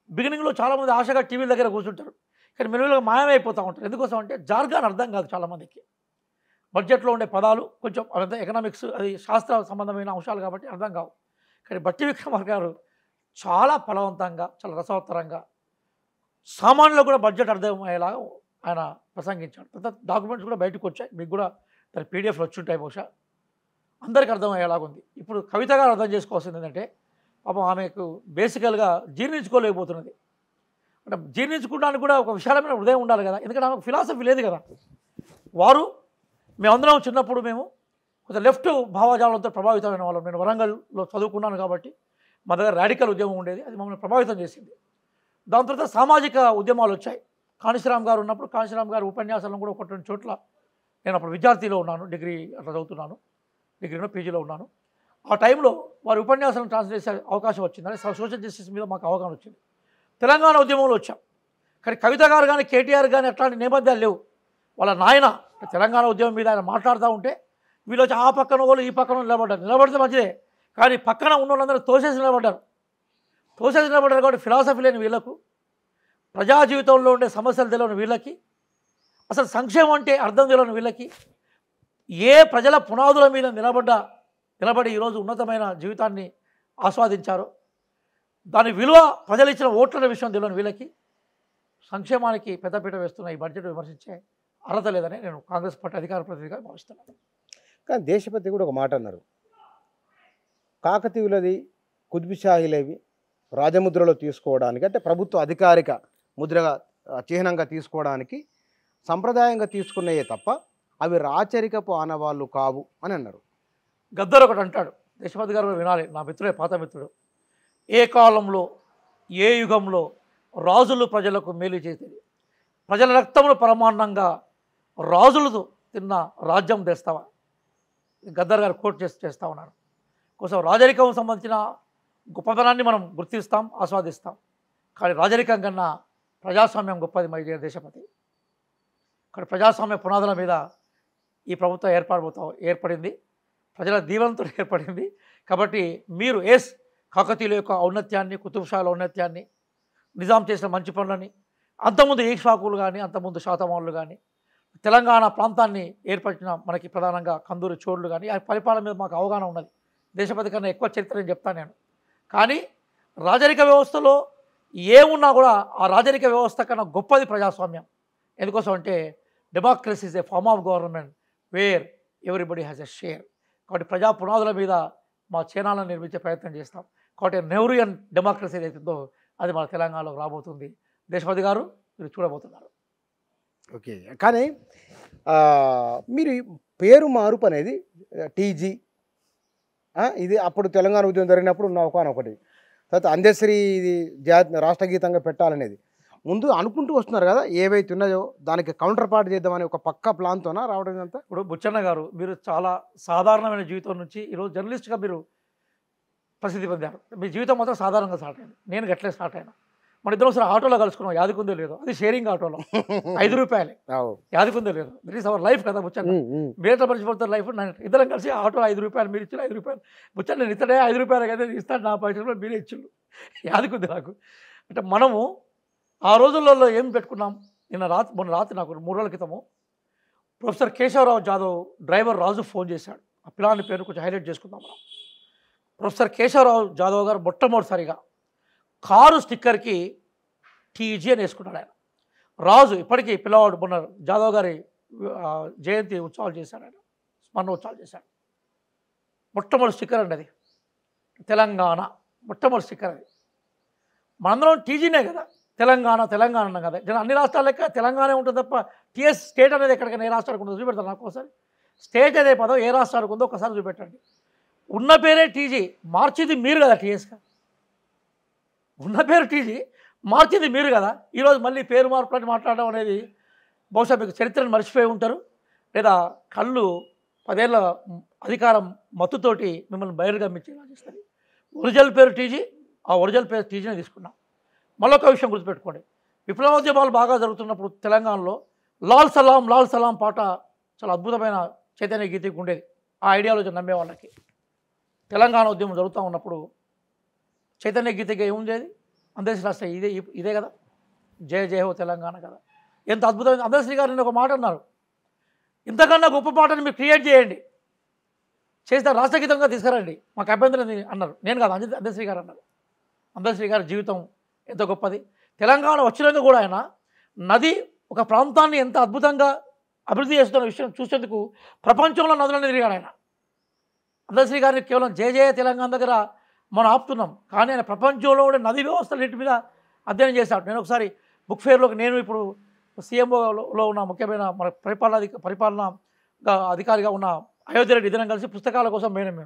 బిగినింగ్లో చాలామంది ఆశగా టీవీల దగ్గర కూర్చుంటారు, కానీ మెరుగులుగా మాయమైపోతూ ఉంటారు. ఎందుకోసం అంటే జార్గాన్ అర్థం కాదు చాలామందికి. బడ్జెట్లో ఉండే పదాలు కొంచెం ఎకనామిక్స్, అది శాస్త్ర సంబంధమైన అంశాలు కాబట్టి అర్థం కావు. కానీ బట్టి విక్రమార్క గారు చాలా ఫలవంతంగా, చాలా రసవత్తరంగా, సామాన్యులు కూడా బడ్జెట్ అర్థమయ్యేలాగా ఆయన ప్రసంగించాడు. తర్వాత డాక్యుమెంట్స్ కూడా బయటకు వచ్చాయి, మీకు కూడా దాని పీడిఎఫ్లు వచ్చి ఉంటాయి, బహుశా అందరికీ అర్థమయ్యేలాగా ఉంది. ఇప్పుడు కవిత గారు అర్థం చేసుకోవాల్సింది ఏంటంటే, పాపం ఆమెకు బేసికల్గా జీర్ణించుకోలేకపోతున్నది. అంటే జీర్ణించుకోవడానికి కూడా ఒక విశాలమైన హృదయం ఉండాలి కదా, ఎందుకంటే ఆమెకు ఫిలాసఫీ లేదు కదా. మేమందరం చిన్నప్పుడు మేము కొంచెం లెఫ్ట్ భావజాలంతో ప్రభావితమైన వాళ్ళం. నేను వరంగల్లో చదువుకున్నాను కాబట్టి మా దగ్గర రాడికల్ ఉద్యమం ఉండేది, అది మమ్మల్ని ప్రభావితం చేసింది. దాని తర్వాత సామాజిక ఉద్యమాలు వచ్చాయి. కాళీశ్రామ్ గారు ఉన్నప్పుడు కాళీశ్రామ్ గారు ఉపన్యాసాలను కూడా 1-2 చోట్ల నేను అప్పుడు విద్యార్థిలో ఉన్నాను, డిగ్రీ అట్లా చదువుతున్నాను, డిగ్రీలో పీజీలో ఉన్నాను. ఆ టైంలో వారి ఉపన్యాసాలను ట్రాన్స్లేట్ చేసే అవకాశం వచ్చింది, అంటే సోషల్ జస్టిస్ మీద మాకు అవగాహన వచ్చింది. తెలంగాణ ఉద్యమంలో వచ్చాం, కానీ కవిత గారు కానీ కేటీఆర్ కానీ అట్లాంటి నేపథ్యాలు లేవు. వాళ్ళ నాయన తెలంగాణ ఉద్యమం మీద ఆయన మాట్లాడుతూ ఉంటే వీళ్ళు వచ్చి ఆ పక్కన వాళ్ళు ఈ పక్కన నిలబడితే మంచిదే, కానీ పక్కన ఉన్న వాళ్ళందరూ తోసేసి నిలబడ్డారు కాబట్టి ఫిలాసఫీ లేని వీళ్ళకు, ప్రజా జీవితంలో ఉండే సమస్యలు తెలియని వీళ్ళకి, అసలు సంక్షేమం అంటే అర్థం తెలియని వీళ్ళకి, ఏ ప్రజల పునాదుల మీద నిలబడి ఈరోజు ఉన్నతమైన జీవితాన్ని ఆస్వాదించారో దాని విలువ ప్రజలు ఇచ్చిన ఓట్ల విషయం తెలియని వీళ్ళకి సంక్షేమానికి పెద్దపీట వేస్తున్న ఈ బడ్జెట్ విమర్శించే అర్హత లేదని నేను కాంగ్రెస్ పార్టీ అధికార ప్రతినిధిగా భావిస్తున్నాను. కానీ దేశపతి కూడా ఒక మాట అన్నారు, కాకతీయులది కుతుబ్షాహీలేవి రాజముద్రలో తీసుకోవడానికి, అంటే ప్రభుత్వ అధికారిక ముద్రగా చిహ్నంగా తీసుకోవడానికి సంప్రదాయంగా తీసుకున్నాయే తప్ప అవి రాచరికపు ఆనవాళ్ళు కావు అని అన్నారు. గద్దర్ ఒకటి అంటాడు, దేశపతి గారు వినాలి, నా మిత్రుడే, పాత మిత్రుడు. ఏ కాలంలో ఏ యుగంలో రాజులు ప్రజలకు మేలు చేసేది, ప్రజల రక్తమును పరమాన్నంగా రాజులు తిన్న రాజ్యం తెస్తావా? గద్దర్ గారు కోట్ చేస్తూ ఉన్నారు. కోసం రాజరికం సంబంధించిన గొప్పతనాన్ని మనం గుర్తిస్తాం, ఆస్వాదిస్తాం. కానీ రాజరికం కన్నా ప్రజాస్వామ్యం గొప్పది మై డియర్ దేశపతి. ఇక్కడ ప్రజాస్వామ్య పునాదుల మీద ఈ ప్రభుత్వం ఏర్పడింది, ప్రజల దీవెనతో ఏర్పడింది. కాబట్టి మీరు కాకతీయుల యొక్క ఔన్నత్యాన్ని, కుతుబ్షాల ఔన్నత్యాన్ని, నిజాం చేసిన మంచి పనులని, అంతకుముందు ఈక్ష్వాకులు కానీ అంతకుముందు శాతవాహనులు కానీ, తెలంగాణ ప్రాంతాన్ని ఏర్పరిచిన మనకి ప్రధానంగా కందూరి చోళులు కానీ, ఆ పరిపాలన మీద మాకు అవగాహన ఉన్నది. దేశపతి కన్నా ఎక్కువ చరిత్ర నేను చెప్తాను నేను. కానీ రాజరిక వ్యవస్థలో ఏమున్నా కూడా ఆ రాజరిక వ్యవస్థ కన్నా గొప్పది ప్రజాస్వామ్యం. ఎందుకోసం అంటే democracy is a form of government where everybody has a share. కాబట్టి ప్రజా పునాదుల మీద మా చైనాలను నిర్మించే ప్రయత్నం చేస్తాం. కాబట్టి నెహ్రూయన్ డెమోక్రసీ ఏదైతుందో అది మన తెలంగాణలోకి రాబోతుంది. దేశపతి గారు మీరు చూడబోతున్నారు. ఓకే, కానీ మీరు పేరు మార్పు అనేది టీజీ, ఇది అప్పుడు తెలంగాణ ఉద్యమం జరిగినప్పుడు ఉన్న ఒకటి, తర్వాత అందశ్రీ ఇది రాష్ట్ర గీతంగా పెట్టాలనేది ముందు అనుకుంటూ వస్తున్నారు కదా, ఏవైతే ఉన్నాయో దానికి కౌంటర్ పార్ట్ చేద్దామని ఒక పక్క ప్లాన్తోనా రావడం అంతా. ఇప్పుడు బుచ్చన్న గారు, మీరు చాలా సాధారణమైన జీవితం నుంచి ఈరోజు జర్నలిస్ట్గా మీరు ప్రసిద్ధి పొందారు. మీ జీవితం మాత్రం సాధారణంగా స్టార్ట్ అయింది. నేను గట్లే స్టార్ట్ అయినా. మన ఇద్దరం ఒకసారి ఆటోలో కలుసుకున్నాం, యాదికుందో లేదు, అది షేరింగ్ ఆటోలో 5 రూపాయలే, యాదికుందో లేదు. దట్ ఈస్ అవర్ లైఫ్ కదా బుచ్చన్న. మీరే మర్చిపోతారు లైఫ్. ఇద్దరం కలిసి ఆటోలో 5 రూపాయలు, మీరు ఇచ్చిన 5 రూపాయలు. బుచ్చన్న నేను ఇతడే 5 రూపాయలు కదా ఇస్తాను, నా పైసలు మీరే ఇచ్చిండు. యాదికుంది నాకు. అంటే మనము ఆ రోజులలో ఏం పెట్టుకున్నాం. మొన్న రాత్రి నాకు 3 రోజుల క్రితము ప్రొఫెసర్ కేశవరావు జాదవ్ డ్రైవర్ రాజు ఫోన్ చేశాడు. ఆ పిల్లాని పేరు కొంచెం హైలైట్ చేసుకుందాం మనం. ప్రొఫెసర్ కేశవరావు జాదవ్ గారు మొట్టమొదటిసారిగా కారు స్టిక్కర్కి టీజీ అని వేసుకున్నాడు ఆయన. రాజు ఇప్పటికీ పిల్లవాడు మొన్న జాదవ్ గారి జయంతి ఉత్సవాలు చేశాడు, ఆయన స్మరణ ఉత్సవాలు చేశాడు. మొట్టమొదటి స్టిక్కర్ అండి అది, తెలంగాణ మొట్టమొదటి స్టిక్కర్ అది. మనందరం టీజీనే కదా, తెలంగాణ అన్నాం కదా. అన్ని రాష్ట్రాల లెక్క తెలంగాణ ఉంటుంది తప్ప టీఎస్ స్టేట్ అనేది ఎక్కడికైనా ఏ రాష్ట్రానికి ఉందో చూపెడతారు నాకు ఒకసారి. స్టేట్ అనే పదం ఏ రాష్ట్రానికి ఉందో ఒకసారి చూపెట్టండి. ఉన్న పేరే టీజీ, మార్చింది మీరు కదా టీఎస్గా. ఉన్న పేరు టీజీ, మార్చింది మీరు కదా. ఈరోజు మళ్ళీ పేరు మార్పు అని మాట్లాడడం అనేది బహుశా మీకు చరిత్రను మర్చిపోయి ఉంటారు, లేదా కళ్ళు 10 ఏళ్ళ అధికారం మత్తుతోటి మిమ్మల్ని బయలుగమ్మించేలా చేస్తుంది. ఒరిజినల్ పేరు టీజీ, ఆ ఒరిజినల్ పేరు టీజీనే తీసుకున్నాం. మళ్ళొక విషయం గుర్తుపెట్టుకోండి, విప్లవోద్యమాలు బాగా జరుగుతున్నప్పుడు తెలంగాణలో లాల్ సలాం పాట చాలా అద్భుతమైన చైతన్య గీతికి ఉండేది. ఆ ఐడియాలజీ నమ్మే వాళ్ళకి తెలంగాణ ఉద్యమం జరుగుతూ ఉన్నప్పుడు చైతన్య గీతికి ఏముండేది, అందశ్రీ రాష్ట్ర ఇదే కదా, జయ జయ హో తెలంగాణ కదా. ఎంత అద్భుతమైన అందశ్రీ గారు నేను ఒక మాట అన్నారు, ఇంతకన్నా గొప్ప పాటను మీరు క్రియేట్ చేయండి, చేస్తే రాష్ట్రగీతంగా తీసుకురండి, మాకు అభ్యంతరం అన్నారు. నేను కాదు, అందశ్రీ గారు అన్నారు. అందశ్రీ గారి జీవితం ఎంత గొప్పది. తెలంగాణ వచ్చినాక కూడా ఆయన నది ఒక ప్రాంతాన్ని ఎంత అద్భుతంగా అభివృద్ధి చేస్తున్న విషయం చూసేందుకు ప్రపంచంలో నదులను తిరిగాడు ఆయన. అందశ్రీ గారిని కేవలం జయ జయ తెలంగాణ దగ్గర మనం ఆపుతున్నాం, కానీ ఆయన ప్రపంచంలో ఉండే నదీ వ్యవస్థలన్నింటి మీద అధ్యయనం చేశాడు. నేను ఒకసారి బుక్ ఫేర్లోకి, నేను ఇప్పుడు సీఎంఓలో ఉన్న ముఖ్యమైన మన పరిపాలన అధికారిగా ఉన్న అయోధ్య రెడ్డి ఇద్దరం కలిసి పుస్తకాల కోసం మేము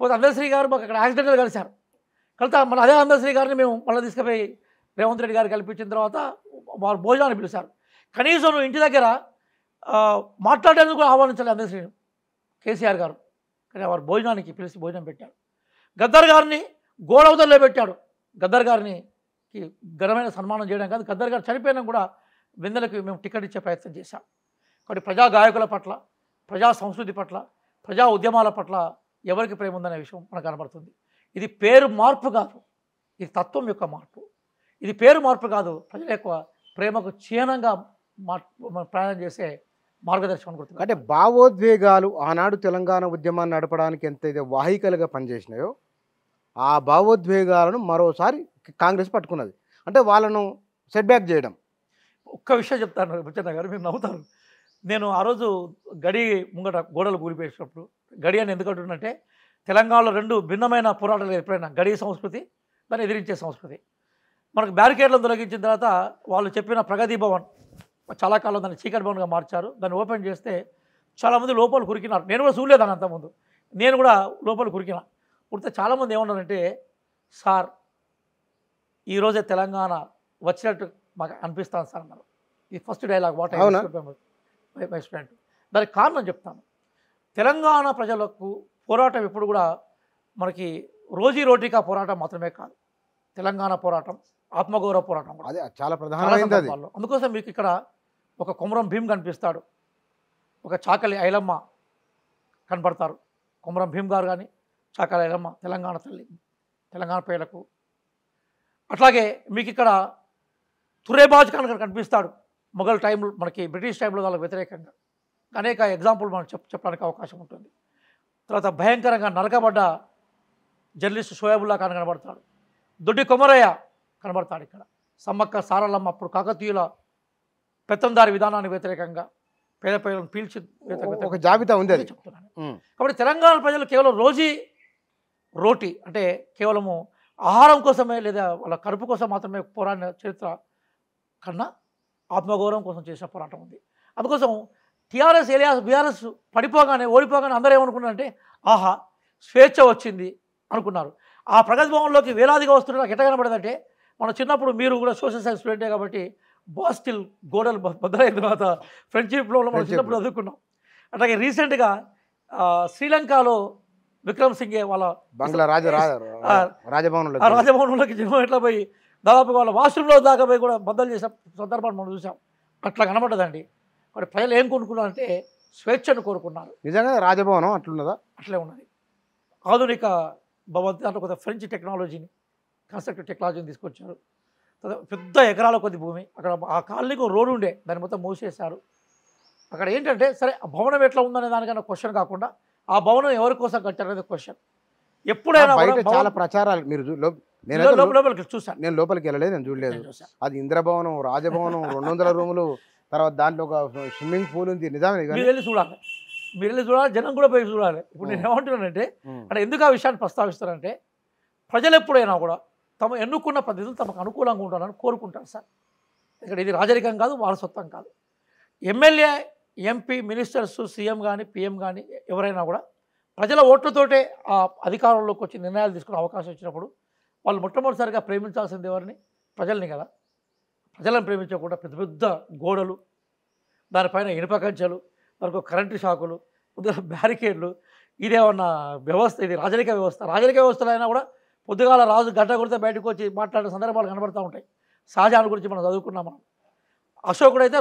పోతే అందశ్రీ గారు మాకు అక్కడ యాక్సిడెంట్గా కలిశారు. కలిసి మన అదే అందశ్రీ గారిని మేము మళ్ళీ తీసుకుపోయి రేవంత్ రెడ్డి గారు కల్పించిన తర్వాత వారు భోజనాన్ని పిలిచారు. కనీసం నువ్వు ఇంటి దగ్గర మాట్లాడేందుకు ఆహ్వానించాలి అందశ్రీని కేసీఆర్ గారు, కానీ వారు భోజనానికి పిలిచి భోజనం పెట్టాడు. గద్దర్ గారిని గోడవతల్లో పెట్టాడు. గద్దర్ గారిని ఘనమైన సన్మానం చేయడం కాదు, గద్దర్ గారు చనిపోయినా కూడా విందులకు మేము టికెట్ ఇచ్చే ప్రయత్నం చేశాం. కాబట్టి ప్రజా గాయకుల పట్ల, ప్రజా సంస్కృతి పట్ల, ప్రజా ఉద్యమాల పట్ల ఎవరికి ప్రేమ ఉందనే విషయం మనకు కనబడుతుంది. ఇది పేరు మార్పు కాదు, ఇది తత్వం యొక్క మార్పు. ఇది పేరు మార్పు కాదు, ప్రజల యొక్క ప్రేమకు చిహ్నంగా ప్రయాణం చేసే మార్గదర్శకం గుర్తు. అంటే భావోద్వేగాలు ఆనాడు తెలంగాణ ఉద్యమాన్ని నడపడానికి ఎంతైతే వాహికలుగా పనిచేసినాయో ఆ భావోద్వేగాలను మరోసారి కాంగ్రెస్ పట్టుకున్నది. అంటే వాళ్ళను సెట్ బ్యాక్ చేయడం. ఒక్క విషయం చెప్తాను బుచ్చన్న గారు, మీరు నవ్వుతారు. నేను ఆ రోజు గడి ముంగట గోడలు కూలిపేసినప్పుడు, గడి అని ఎందుకు అంటున్నంటే తెలంగాణలో రెండు భిన్నమైన పోరాటాలు ఎప్పుడైనా గడి సంస్కృతి, దాన్ని ఎదిరించే సంస్కృతి. మనకు బ్యారికేడ్లను తొలగించిన తర్వాత వాళ్ళు చెప్పిన ప్రగతి భవన్ చాలా కాలం దాన్ని చీకటి భవన్గా మార్చారు. దాన్ని ఓపెన్ చేస్తే చాలామంది లోపల కురికినారు. నేను కూడా చూడలేదాన్ని అంతకుముందు, నేను కూడా లోపల కురికిన. కుడితే చాలామంది ఏమన్నారంటే, సార్ ఈరోజే తెలంగాణ వచ్చినట్టు మాకు అనిపిస్తాను సార్ అన్నారు. ఈ first dialogue what my student. దానికి కారణం చెప్తాను. తెలంగాణ ప్రజలకు పోరాటం ఎప్పుడు కూడా మనకి రోజీ రోటీకా పోరాటం మాత్రమే కాదు, తెలంగాణ పోరాటం ఆత్మగౌరవ పోరాటం కూడా. అదే చాలా ప్రధానమైనది అది. అందుకోసం మీకు ఇక్కడ ఒక కొమరం భీమ్ కనిపిస్తాడు, ఒక చాకలి ఐలమ్మ కనపడతారు. కొమరం భీమ్ గారు కానీ చాకలి ఐలమ్మ తెలంగాణ తల్లి, తెలంగాణ ప్రజలకు. అట్లాగే మీకు ఇక్కడ తురేబాజ్ ఖాన్ గారు కనిపిస్తాడు, మొఘల్ టైంలో మనకి బ్రిటిష్ టైంలో వాళ్ళకి వ్యతిరేకంగా. అనేక ఎగ్జాంపుల్ మనం చెప్పడానికి అవకాశం ఉంటుంది. తర్వాత భయంకరంగా నరకబడ్డ జర్నలిస్ట్ షోయబుల్లా ఖాన్ కనబడతాడు, దొడ్డి కొమరయ్య కనబడతాడు. ఇక్కడ సమ్మక్క సారలమ్మ అప్పుడు కాకతీయుల పెత్తందారి విధానానికి వ్యతిరేకంగా పేద ప్రజలను పీల్చి ఒక జాబితా ఉంది అది చెప్తున్నాను. కాబట్టి తెలంగాణ ప్రజలు కేవలం రోజీ రోటీ అంటే కేవలము ఆహారం కోసమే లేదా వాళ్ళ కడుపు కోసం మాత్రమే పోరాడిన చరిత్ర కన్నా ఆత్మగౌరవం కోసం చేసిన పోరాటం ఉంది. అందుకోసం టీఆర్ఎస్ ఏలియాస్ బీఆర్ఎస్ పడిపోగానే ఓడిపోగానే అందరూ ఏమనుకున్నారంటే, ఆహా స్వేచ్ఛ వచ్చింది అనుకున్నారు. ఆ ప్రగతి భవన్లోకి వేలాదిగా వస్తున్న నాకు ఎట్లా కనబడదంటే, మన చిన్నప్పుడు మీరు కూడా సోషల్ సైన్స్ స్టూడెంటే కాబట్టి బాస్టిల్ గోడలు బద్దలైన తర్వాత ఫ్రెండ్షిప్లో మనం చిన్నప్పుడు చదువుకున్నాం. అట్లాగే రీసెంట్గా శ్రీలంకలో విక్రమ్ సింగే వాళ్ళ బంగ్లా రాజభవనంలోకి జన్మ ఎట్లా పోయి దాదాపుగా వాళ్ళ వాష్రూమ్లో దాకా పోయి కూడా బద్దలు చేసిన సందర్భాన్ని మనం చూసాం. అట్లా కనబడ్డదండి. మరి ప్రజలు ఏం కోరుకున్నారంటే స్వేచ్ఛను కోరుకున్నారు. నిజంగా రాజభవనం అట్లున్నదా? అట్లే ఉన్నది. ఆధునిక భవంతి దాంట్లో కొంత ఫ్రెంచ్ టెక్నాలజీని, కన్స్ట్రక్టివ్ టెక్నాలజీని తీసుకొచ్చారు. పెద్ద ఎకరాల కొద్ది భూమి, అక్కడ ఆ కాలనీకి రోడ్డు ఉండే, దాన్ని మొత్తం మూసేశారు. అక్కడ ఏంటంటే సరే ఆ భవనం ఎట్లా ఉందనే దానికన్నా క్వశ్చన్ కాకుండా ఆ భవనం ఎవరి కోసం కట్టారనేది క్వశ్చన్. ఎప్పుడైనా చాలా ప్రచారాలు మీరు లోపలికి చూసాను, నేను లోపలికి వెళ్ళలేదు, నేను చూడలేదు. అది ఇంద్రభవనం, రాజభవనం, 200 రూములు, తర్వాత దాంట్లో ఒక స్విమ్మింగ్ పూల్ ఉంది. నిజమే, మీరు వెళ్ళి చూడాలి, జనం కూడా పోయి చూడాలి. ఇప్పుడు నేను ఏమంటున్నానంటే, అంటే ఎందుకు ఆ విషయాన్ని ప్రస్తావిస్తానంటే, ప్రజలు ఎప్పుడైనా కూడా తమ ఎన్నుకున్న పద్ధతులు తమకు అనుకూలంగా ఉండాలని కోరుకుంటారు సార్. ఇక్కడ ఇది రాజరికం కాదు, వారసత్వం కాదు. ఎమ్మెల్యే, ఎంపీ, మినిస్టర్స్, సీఎం కానీ పిఎం కానీ ఎవరైనా కూడా ప్రజల ఓట్లతోటే ఆ అధికారంలోకి వచ్చి నిర్ణయాలు తీసుకునే అవకాశం వచ్చినప్పుడు వాళ్ళు మొట్టమొదటిసారిగా ప్రేమించాల్సింది ఎవరిని? ప్రజల్ని కదా. ప్రజలను ప్రేమించకుండా పెద్ద పెద్ద గోడలు, దానిపైన ఇనుప కంచెలు, దానికి కరెంటు షాకులు, బ్యారికేడ్లు, ఇదేమన్నా వ్యవస్థ? ఇది రాజరిక వ్యవస్థ. రాజరిక వ్యవస్థలో అయినా కూడా పొద్దుగాల రాజు గంట కొడితే బయటకు వచ్చి మాట్లాడే సందర్భాలు కనబడుతూ ఉంటాయి. షాజహాన్ గురించి మనం చదువుకున్నాం. మనం అశోకుడు అయితే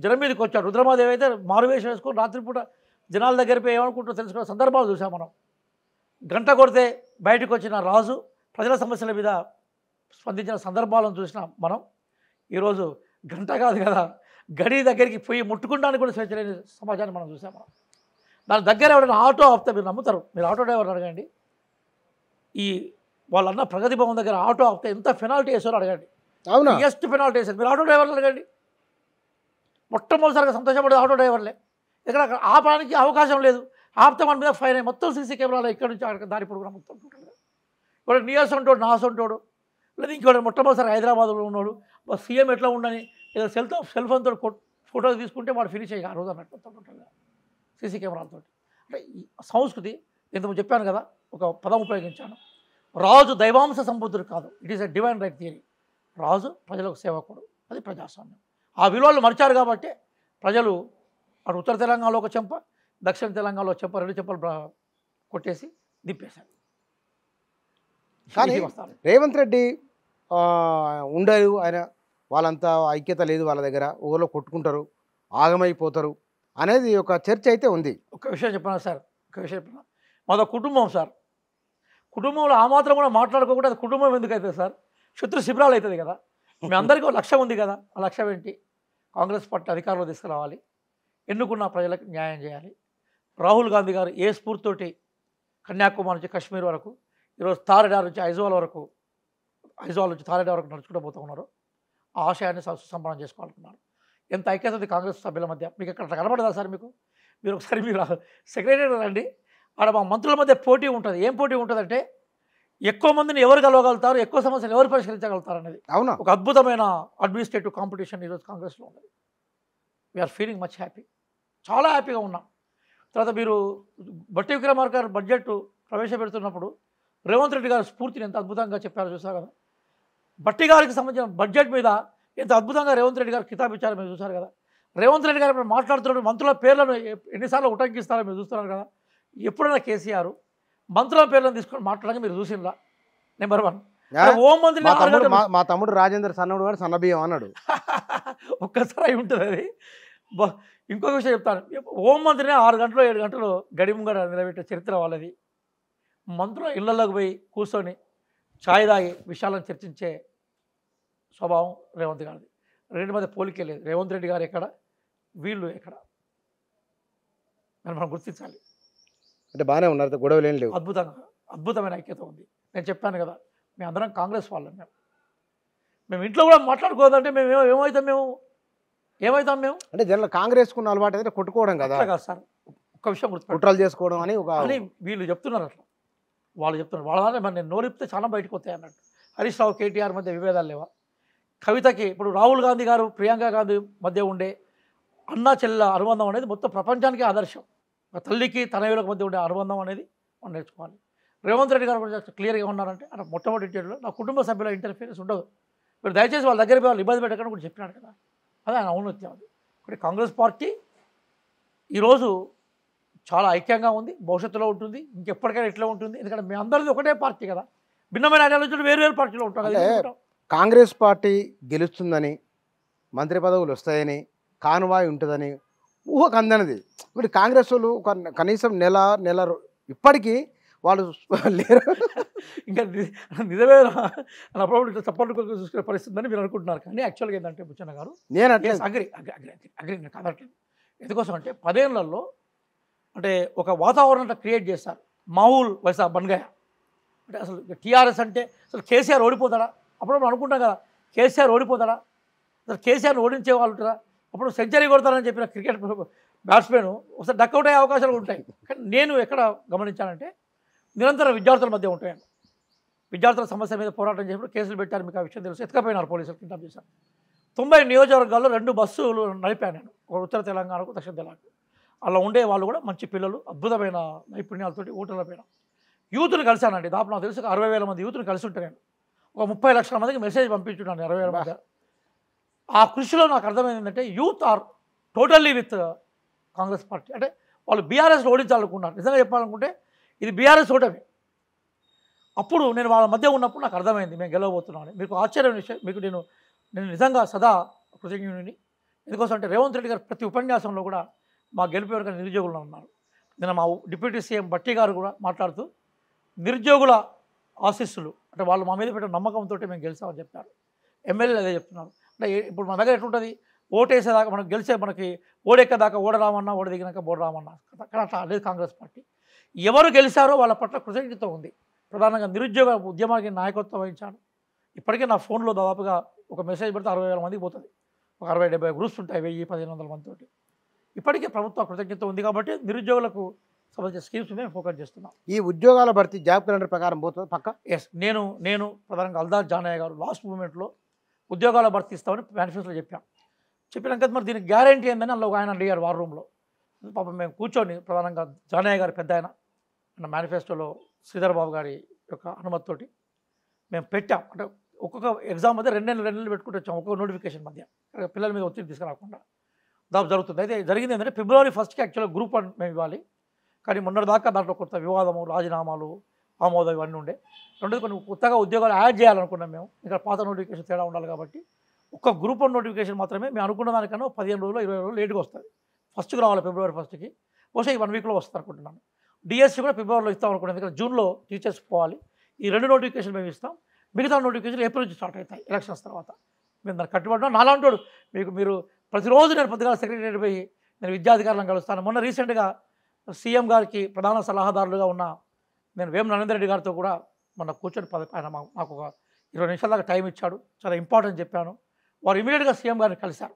జనం మీదకి వచ్చాడు, రుద్రమాదేవి అయితే మారువేషం వేసుకొని రాత్రిపూట జనాల దగ్గరికి ఏమనుకుంటారో తెలుసుకున్న సందర్భాలు చూసాం మనం. గంట కొడితే బయటకు వచ్చిన రాజు ప్రజల సమస్యల మీద స్పందించిన సందర్భాలను చూసినాం మనం. ఈరోజు గంట కాదు కదా, గడి దగ్గరికి పోయి ముట్టుకుంటానికి కూడా స్వేచ్ఛ లేని సమాజాన్ని మనం చూసాం. మనం దాని దగ్గర ఎవరైనా ఆటో ఆపితే మీరు నమ్ముతారు. మీరు ఆటో డ్రైవర్ అడగండి, ఈ వాళ్ళన్న ప్రగతి భవన్ దగ్గర ఆటో ఆపితే ఎంత పెనాల్టీ వేసారో అడగండి. అవునా? ఎస్ట్ పెనాల్టీ వేసారు. మీరు ఆటో డ్రైవర్లు అడగండి. మొట్టమొదటిసారిగా సంతోషపడేది ఆటో డ్రైవర్లే. ఇక్కడ ఆపడానికి అవకాశం లేదు, ఆపితే మన మీద ఫైన్. మొత్తం సీసీ కెమెరాలు ఇక్కడ నుంచి అక్కడ దారి పొడుగునా మొత్తం ఇప్పుడు నీయర్స్ ఉంటాడు, నాస్ ఉంటాడు, లేదా ఇంకోటి మొట్టమొదటిసారి హైదరాబాద్లో ఉన్నాడు, సీఎం ఎట్లా ఉండని ఏదో సెల్ ఫోన్తో ఫోటోలు తీసుకుంటే వాడు ఫినిష్ అయ్యి ఆ రోజు అన్నట్టు మొత్తం టోటల్గా సీసీ కెమెరాలతో. అంటే ఈ సంస్కృతి ఇంతకు చెప్పాను కదా, ఒక పదం ఉపయోగించాను, రాజు దైవాంశ సంబుద్ధుడు కాదు, it is a divine right theory. రాజు ప్రజలకు సేవకుడు, అది ప్రజాస్వామ్యం. ఆ విలువలు మరిచారు కాబట్టి ప్రజలు అటు ఉత్తర తెలంగాణలో ఒక చెంప, దక్షిణ తెలంగాణలో చెంప, 2 చెంపలు కొట్టేసి దింపేశారు. కానీ రేవంత్ రెడ్డి ఉండరు, ఆయన వాళ్ళంతా ఐక్యత లేదు వాళ్ళ దగ్గర, ఊళ్ళో కొట్టుకుంటారు, ఆగమైపోతారు అనేది ఒక చర్చ అయితే ఉంది. ఒక విషయం చెప్పినా సార్, ఒక విషయం చెప్పినా, మాది కుటుంబం సార్. కుటుంబంలో ఆ మాత్రం కూడా మాట్లాడుకోకుండా అది కుటుంబం ఎందుకు అవుతుంది సార్? శత్రు శిబిరాలు అవుతుంది కదా. మీ అందరికీ ఒక లక్ష్యం ఉంది కదా. ఆ లక్ష్యం ఏంటి? కాంగ్రెస్ పార్టీ అధికారంలో తీసుకురావాలి, ఎన్నుకున్న ప్రజలకు న్యాయం చేయాలి. రాహుల్ గాంధీ గారు ఏ స్ఫూర్తితోటి కన్యాకుమారి నుంచి కాశ్మీర్ వరకు, ఈరోజు తారెడార్ నుంచి ఐజ్వాల్ నుంచి తారెడార్ వరకు నడుచుకుంటూ పోతూ ఉన్నారు. ఆ ఆశయాన్ని సుసంపన్నం చేసుకోవాలనుకున్నారు. ఎంత ఐక్యత ఉంది కాంగ్రెస్ సభ్యుల మధ్య. మీకు ఎక్కడ కనబడదా సార్? మీరు ఒకసారి మీరు సెక్రటరీ రండి, ఆడ మా మంత్రుల మధ్య పోటీ ఉంటుంది. ఏం పోటీ ఉంటుందంటే ఎక్కువ మందిని ఎవరు కలవగలుగుతారు, ఎక్కువ సమస్యలు ఎవరు పరిష్కరించగలుగుతారు అనేది అవునా? ఒక అద్భుతమైన అడ్మినిస్ట్రేటివ్ కాంపిటీషన్ ఈరోజు కాంగ్రెస్లో ఉన్నది. వీఆర్ ఫీలింగ్ మచ్ హ్యాపీ, చాలా హ్యాపీగా ఉన్నాం. తర్వాత మీరు బట్టి విక్రమార్క గారు బడ్జెట్ ప్రవేశపెడుతున్నప్పుడు రేవంత్ రెడ్డి గారు స్ఫూర్తిని ఎంత అద్భుతంగా చెప్పారో చూసారు కదా. బట్టి గారికి సంబంధించిన బడ్జెట్ మీద ఎంత అద్భుతంగా రేవంత్ రెడ్డి గారు కితాబ్ ఇచ్చారో మీరు చూసారు కదా. రేవంత్ రెడ్డి గారు ఇప్పుడు మాట్లాడుతున్నప్పుడు మంత్రుల పేర్లను ఎన్నిసార్లు ఉటంకిస్తారో మీరు చూస్తున్నారు కదా. ఎప్పుడైనా కేసీఆర్ మంత్రుల పేర్లను తీసుకొని మాట్లాడగా మీరు చూసిందా? నెంబర్ 1. హోం మంత్రిని మా తమ్ముడు రాజేందర్ సన్నడు గారు సన్నబియ్యం అన్నాడు. ఒక్కసారి అయి ఉంటుంది అది. ఇంకొక విషయం చెప్తాను. హోం మంత్రిని 6 గంటలు 7 గంటలు గడిముంగడ నిలబెట్టే చరిత్ర వాళ్ళది. మంత్రుల ఇళ్లలోకి పోయి కూర్చొని ఛాయ్ తాగి విషయాలను చర్చించే స్వభావం రేవంత్ గారిది. రెండు మధ్య పోలికే లేదు. రేవంత్ రెడ్డి గారు ఎక్కడ, వీళ్ళు ఎక్కడ మనం గుర్తించాలి. అంటే బాగానే ఉన్నారు, గొడవలు ఏం లేవు. అద్భుతమైన ఐక్యత ఉంది. నేను చెప్పాను కదా, మేము అందరం కాంగ్రెస్ వాళ్ళం. మేము ఇంట్లో కూడా మాట్లాడుకోవద్దంటే మేము ఏమవుతాం మేము అంటే జనరల్ కాంగ్రెస్కున్న అలవాటు అయితే కొట్టుకోవడం కదా సార్. ఒక్క విషయం కుట్రలు చేసుకోవడం అని అని వీళ్ళు చెప్తున్నారు. అట్లా వాళ్ళు చెప్తున్నారు. వాళ్ళ మరి నేను నోరిపితే చాలా బయటకు వస్తాయి అన్నట్టు. హరీష్ రావు కేటీఆర్ మధ్య విభేదాలు లేవా? కవితకి ఇప్పుడు రాహుల్ గాంధీ గారు ప్రియాంక గాంధీ మధ్య ఉండే అన్నా చెల్లెల అనుబంధం అనేది మొత్తం ప్రపంచానికి ఆదర్శం. ఒక తల్లికి తనయులకు మధ్య ఉండే అనుబంధం అనేది మనం నేర్చుకోవాలి. రేవంత్ రెడ్డి గారు కూడా క్లియర్గా ఉన్నారంటే అక్కడ మొట్టమొదటి ఇంటర్వ్యూలో నా కుటుంబ సభ్యుల ఇంటర్ఫీరెన్స్ ఉండదు, మీరు దయచేసి వాళ్ళ దగ్గర వాళ్ళు ఇబ్బంది పెట్టకుండా కూడా చెప్పినాడు కదా. అదే ఆయన ఔన్నత్యం. అది ఇప్పుడు కాంగ్రెస్ పార్టీ ఈరోజు చాలా ఐక్యంగా ఉంది, భవిష్యత్తులో ఉంటుంది, ఇంకెప్పటికైనా ఇట్లా ఉంటుంది. ఎందుకంటే మీ అందరిది ఒకటే పార్టీ కదా, భిన్నమైన ఐడియాలజీలు వేరు పార్టీలో ఉంటాం కదా. కాంగ్రెస్ పార్టీ గెలుస్తుందని, మంత్రి పదవులు వస్తాయని, కానువాయి ఉంటుందని ఊహకు అందనిది. ఇప్పుడు కాంగ్రెస్ వాళ్ళు కనీసం నెల ఇప్పటికీ వాళ్ళు లేరు. ఇంకా నిజమే అప్పుడు ఇట్లా చప్పట్లు చూసుకునే పరిస్థితి అని మీరు అనుకుంటున్నారు. కానీ యాక్చువల్గా ఏంటంటే బుచ్చన్న గారు, నేను అగ్రి కాదట్లేదు. ఎందుకోసం అంటే 10 ఏళ్లలో అంటే ఒక వాతావరణం క్రియేట్ చేస్తారు. మామూలు వైసా బన్గయ అంటే అసలు టీఆర్ఎస్ అంటే అసలు కేసీఆర్ ఓడిపోతాడా? అప్పుడు అనుకుంటాం కదా, కేసీఆర్ ఓడిపోతాడా? అసలు కేసీఆర్ని ఓడించే వాళ్ళు ఉంటారా? అప్పుడు సెంచరీ కొడతారని చెప్పిన క్రికెట్ బ్యాట్స్మెన్ ఒకసారి డక్అవుట్ అయ్యే అవకాశాలు ఉంటాయి. కానీ నేను ఎక్కడ గమనించానంటే నిరంతరం విద్యార్థుల మధ్య ఉంటాయండి. విద్యార్థుల సమస్య మీద పోరాటం చేసినప్పుడు కేసులు పెట్టారు, మీకు ఆ విషయం తెలుసు. ఎత్తుకపోయినారు పోలీసులు, కిడ్నాప్ చేశారు. 90 నియోజకవర్గాల్లో 2 బస్సులు నడిపాను నేను, ఒక ఉత్తర తెలంగాణకు దక్షిణ తెలంగాణకు. అలా ఉండే వాళ్ళు కూడా మంచి పిల్లలు, అద్భుతమైన నైపుణ్యాలతోటి ఓటర్ల పైన యూత్ని కలిశానండి. దాదాపు నాకు తెలుసు 60,000 మంది యూత్ని కలిసి ఉంటే నేను ఒక 30 లక్షల మందికి మెసేజ్ పంపించున్నాను 20,000 మధ్య. ఆ కృషిలో నాకు అర్థమైంది ఏంటంటే youth are totally with Congress party. అంటే వాళ్ళు బీఆర్ఎస్లో ఓడించాలనుకున్నారు. నిజంగా చెప్పాలనుకుంటే ఇది బీఆర్ఎస్ ఓటమి. అప్పుడు నేను వాళ్ళ మధ్య ఉన్నప్పుడు నాకు అర్థమైంది మేము గెలవబోతున్నామని. మీకు ఆశ్చర్యం విషయం, మీకు నేను నిజంగా సదా కృతజ్ఞుడిని. ఎందుకోసం అంటే రేవంత్ రెడ్డి గారు ప్రతి ఉపన్యాసంలో కూడా మా గెలుపు ఎవరికైనా నిరుద్యోగులు ఉన్నారు. నేను మా డిప్యూటీ సీఎం బట్టి గారు కూడా మాట్లాడుతూ నిరుద్యోగుల ఆశీస్సులు అంటే వాళ్ళు మా మీద పెట్టిన నమ్మకంతో మేము గెలిచామని చెప్పారు. ఎమ్మెల్యేలు అదే చెప్తున్నారు. అంటే ఇప్పుడు మన దగ్గర ఎట్లుంటుంది, ఓటేసేదాకా మనకు గెలిచే మనకి ఓడెక్కదాకా ఓడరామన్నా, ఓడ దిగినాక బోడరామన్నా. కానీ అట్లా లేదు కాంగ్రెస్ పార్టీ. ఎవరు గెలిచారో వాళ్ళ పట్ల కృతజ్ఞత ఉంది. ప్రధానంగా నిరుద్యోగ ఉద్యమానికి నాయకత్వం వహించాను. ఇప్పటికే నా ఫోన్లో దాదాపుగా ఒక మెసేజ్ పెడితే 60,000 మందికి పోతుంది. ఒక 60-70 గ్రూప్స్ ఉంటాయి, 1000-1500 మందితోటి. ఇప్పటికే ప్రభుత్వ కృతజ్ఞత ఉంది కాబట్టి నిరుద్యోగులకు సంబంధించిన స్కీమ్స్ మేము ఫోకస్ చేస్తున్నాం. ఈ ఉద్యోగాల భర్తీ జాబ్ క్యాలెండర్ ప్రకారం పోతుంది పక్క. ఎస్, నేను ప్రధానంగా అల్దార్ జానయ్య గారు లాస్ట్ మూమెంట్లో ఉద్యోగాల భర్తీ ఇస్తామని మేనిఫెస్టోలో చెప్పినాక మరి దీనికి గ్యారంటీ ఏందని అందులో ఆయన అడిగారు వార్ రూమ్లో. పాపం మేము కూర్చొని ప్రధానంగా జానయ్య గారు పెద్ద ఆయన మేనిఫెస్టోలో శ్రీధర్ బాబు గారి యొక్క అనుమతితోటి మేము పెట్టాం. అంటే ఒక్కొక్క ఎగ్జామ్ మధ్య 2 నెలలు పెట్టుకుంటూ వచ్చాం, ఒక్కొక్క నోటిఫికేషన్ మధ్య పిల్లల మీద ఒత్తిడి తీసుకురాకుండా దాదాపు జరుగుతుంది. అయితే జరిగింది ఏంటంటే February 1st యాక్చువల్గా గ్రూప్ 1 మేము ఇవ్వాలి. కానీ మొన్నటిదాకా దాంట్లో కొత్త వివాదము, రాజీనామాలు, ఆమోదం ఇవన్నీ ఉండే. రెండోది కొన్ని కొత్తగా ఉద్యోగాలు యాడ్ చేయాలనుకున్నాం మేము. ఇక్కడ పాత నోటిఫికేషన్ తేడా ఉండాలి కాబట్టి ఒక్క గ్రూప్ 1 నోటిఫికేషన్ మాత్రమే మేము అనుకున్న దానికన్నా 15 రోజులు 20 రోజులు లేట్గా వస్తుంది. ఫస్ట్కి రావాలి February 1st. బహుశా ఈ 1 వీక్లో వస్తుంది అనుకుంటున్నాను. డిఎస్సి కూడా ఫిబ్రవరిలో ఇస్తాం అనుకున్నాను, ఎందుకంటే జూన్లో టీచర్స్ పోవాలి. ఈ 2 నోటిఫికేషన్ మేము ఇస్తాం. మిగతా నోటిఫికేషన్ ఏప్రిల్ నుంచి స్టార్ట్ అవుతాయి ఎలక్షన్స్ తర్వాత. మేము దాన్ని కట్టుబడినా నాలాంటోడు మీరు ప్రతిరోజు నేను పొద్దుగా సెక్రటరీ పోయి నేను విద్యాధికారులను కలుస్తాను. మొన్న రీసెంట్గా సీఎం గారికి ప్రధాన సలహాదారులుగా ఉన్న నేను వేం నరేందర్ రెడ్డి గారితో కూడా మొన్న కూర్చొని ఆయన మాకు ఒక 20 నిమిషాల దాకా టైం ఇచ్చాడు. చాలా ఇంపార్టెంట్ చెప్పాను. వారు ఇమీడియట్గా సీఎం గారిని కలిశారు.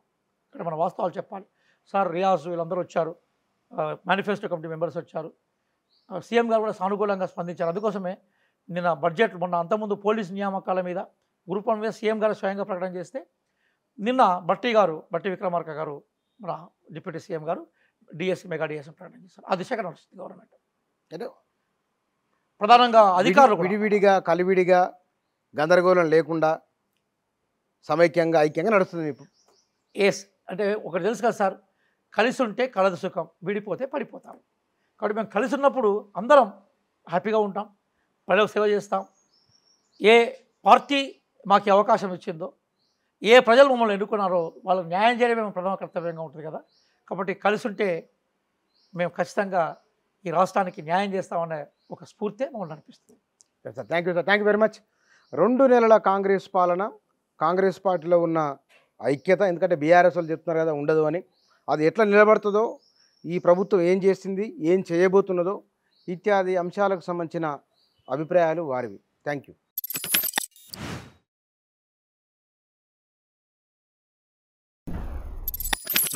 ఇక్కడ మన వాస్తవాలు చెప్పాలి. సార్ రియాజ్ వీళ్ళందరూ వచ్చారు, మేనిఫెస్టో కమిటీ మెంబర్స్ వచ్చారు, సీఎం గారు కూడా సానుకూలంగా స్పందించారు. అందుకోసమే నిన్న బడ్జెట్ మొన్న అంతకుముందు పోలీసు నియామకాల మీద గ్రూప్ 1 మీద సీఎం గారు స్వయంగా ప్రకటన చేస్తే నిన్న బట్టి విక్రమార్క గారు మన డిప్యూటీ సీఎం గారు మెగా డిఎస్సి ప్రకటన చేశారు. ఆ దిశగా నడుస్తుంది గవర్నమెంట్. అంటే ప్రధానంగా అధికారులు కూడా విడివిడిగా కలివిడిగా గందరగోళం లేకుండా సమైక్యంగా ఐక్యంగా నడుస్తుంది. ఎస్ అంటే ఒకటి తెలుసు కదా సార్, కలిసి ఉంటే కలదు సుఖం, విడిపోతే పడిపోతాం. కాబట్టి మేము కలిసి ఉన్నప్పుడు అందరం హ్యాపీగా ఉంటాం, ప్రజలకు సేవ చేస్తాం. ఏ పార్టీ మాకు ఈ అవకాశం ఇచ్చిందో, ఏ ప్రజలు మమ్మల్ని ఎన్నుకున్నారో వాళ్ళకు న్యాయం చేయడమే మేము ప్రథమ కర్తవ్యంగా ఉంటుంది కదా. కాబట్టి కలిసి ఉంటే మేము ఖచ్చితంగా ఈ రాష్ట్రానికి న్యాయం చేస్తామనే ఒక స్ఫూర్తి మమ్మల్ని అనిపిస్తుంది. Sir thank you sir, thank you very much. 2 నెలల కాంగ్రెస్ పాలన, కాంగ్రెస్ పార్టీలో ఉన్న ఐక్యత, ఎందుకంటే బీఆర్ఎస్ వాళ్ళు చెప్తున్నారు కదా ఉండదు అని, అది ఎట్లా నిలబడుతుందో, ఈ ప్రభుత్వం ఏం చేసింది, ఏం చేయబోతున్నదో ఇత్యాది అంశాలకు సంబంధించిన అభిప్రాయాలు వారివి. Thank you.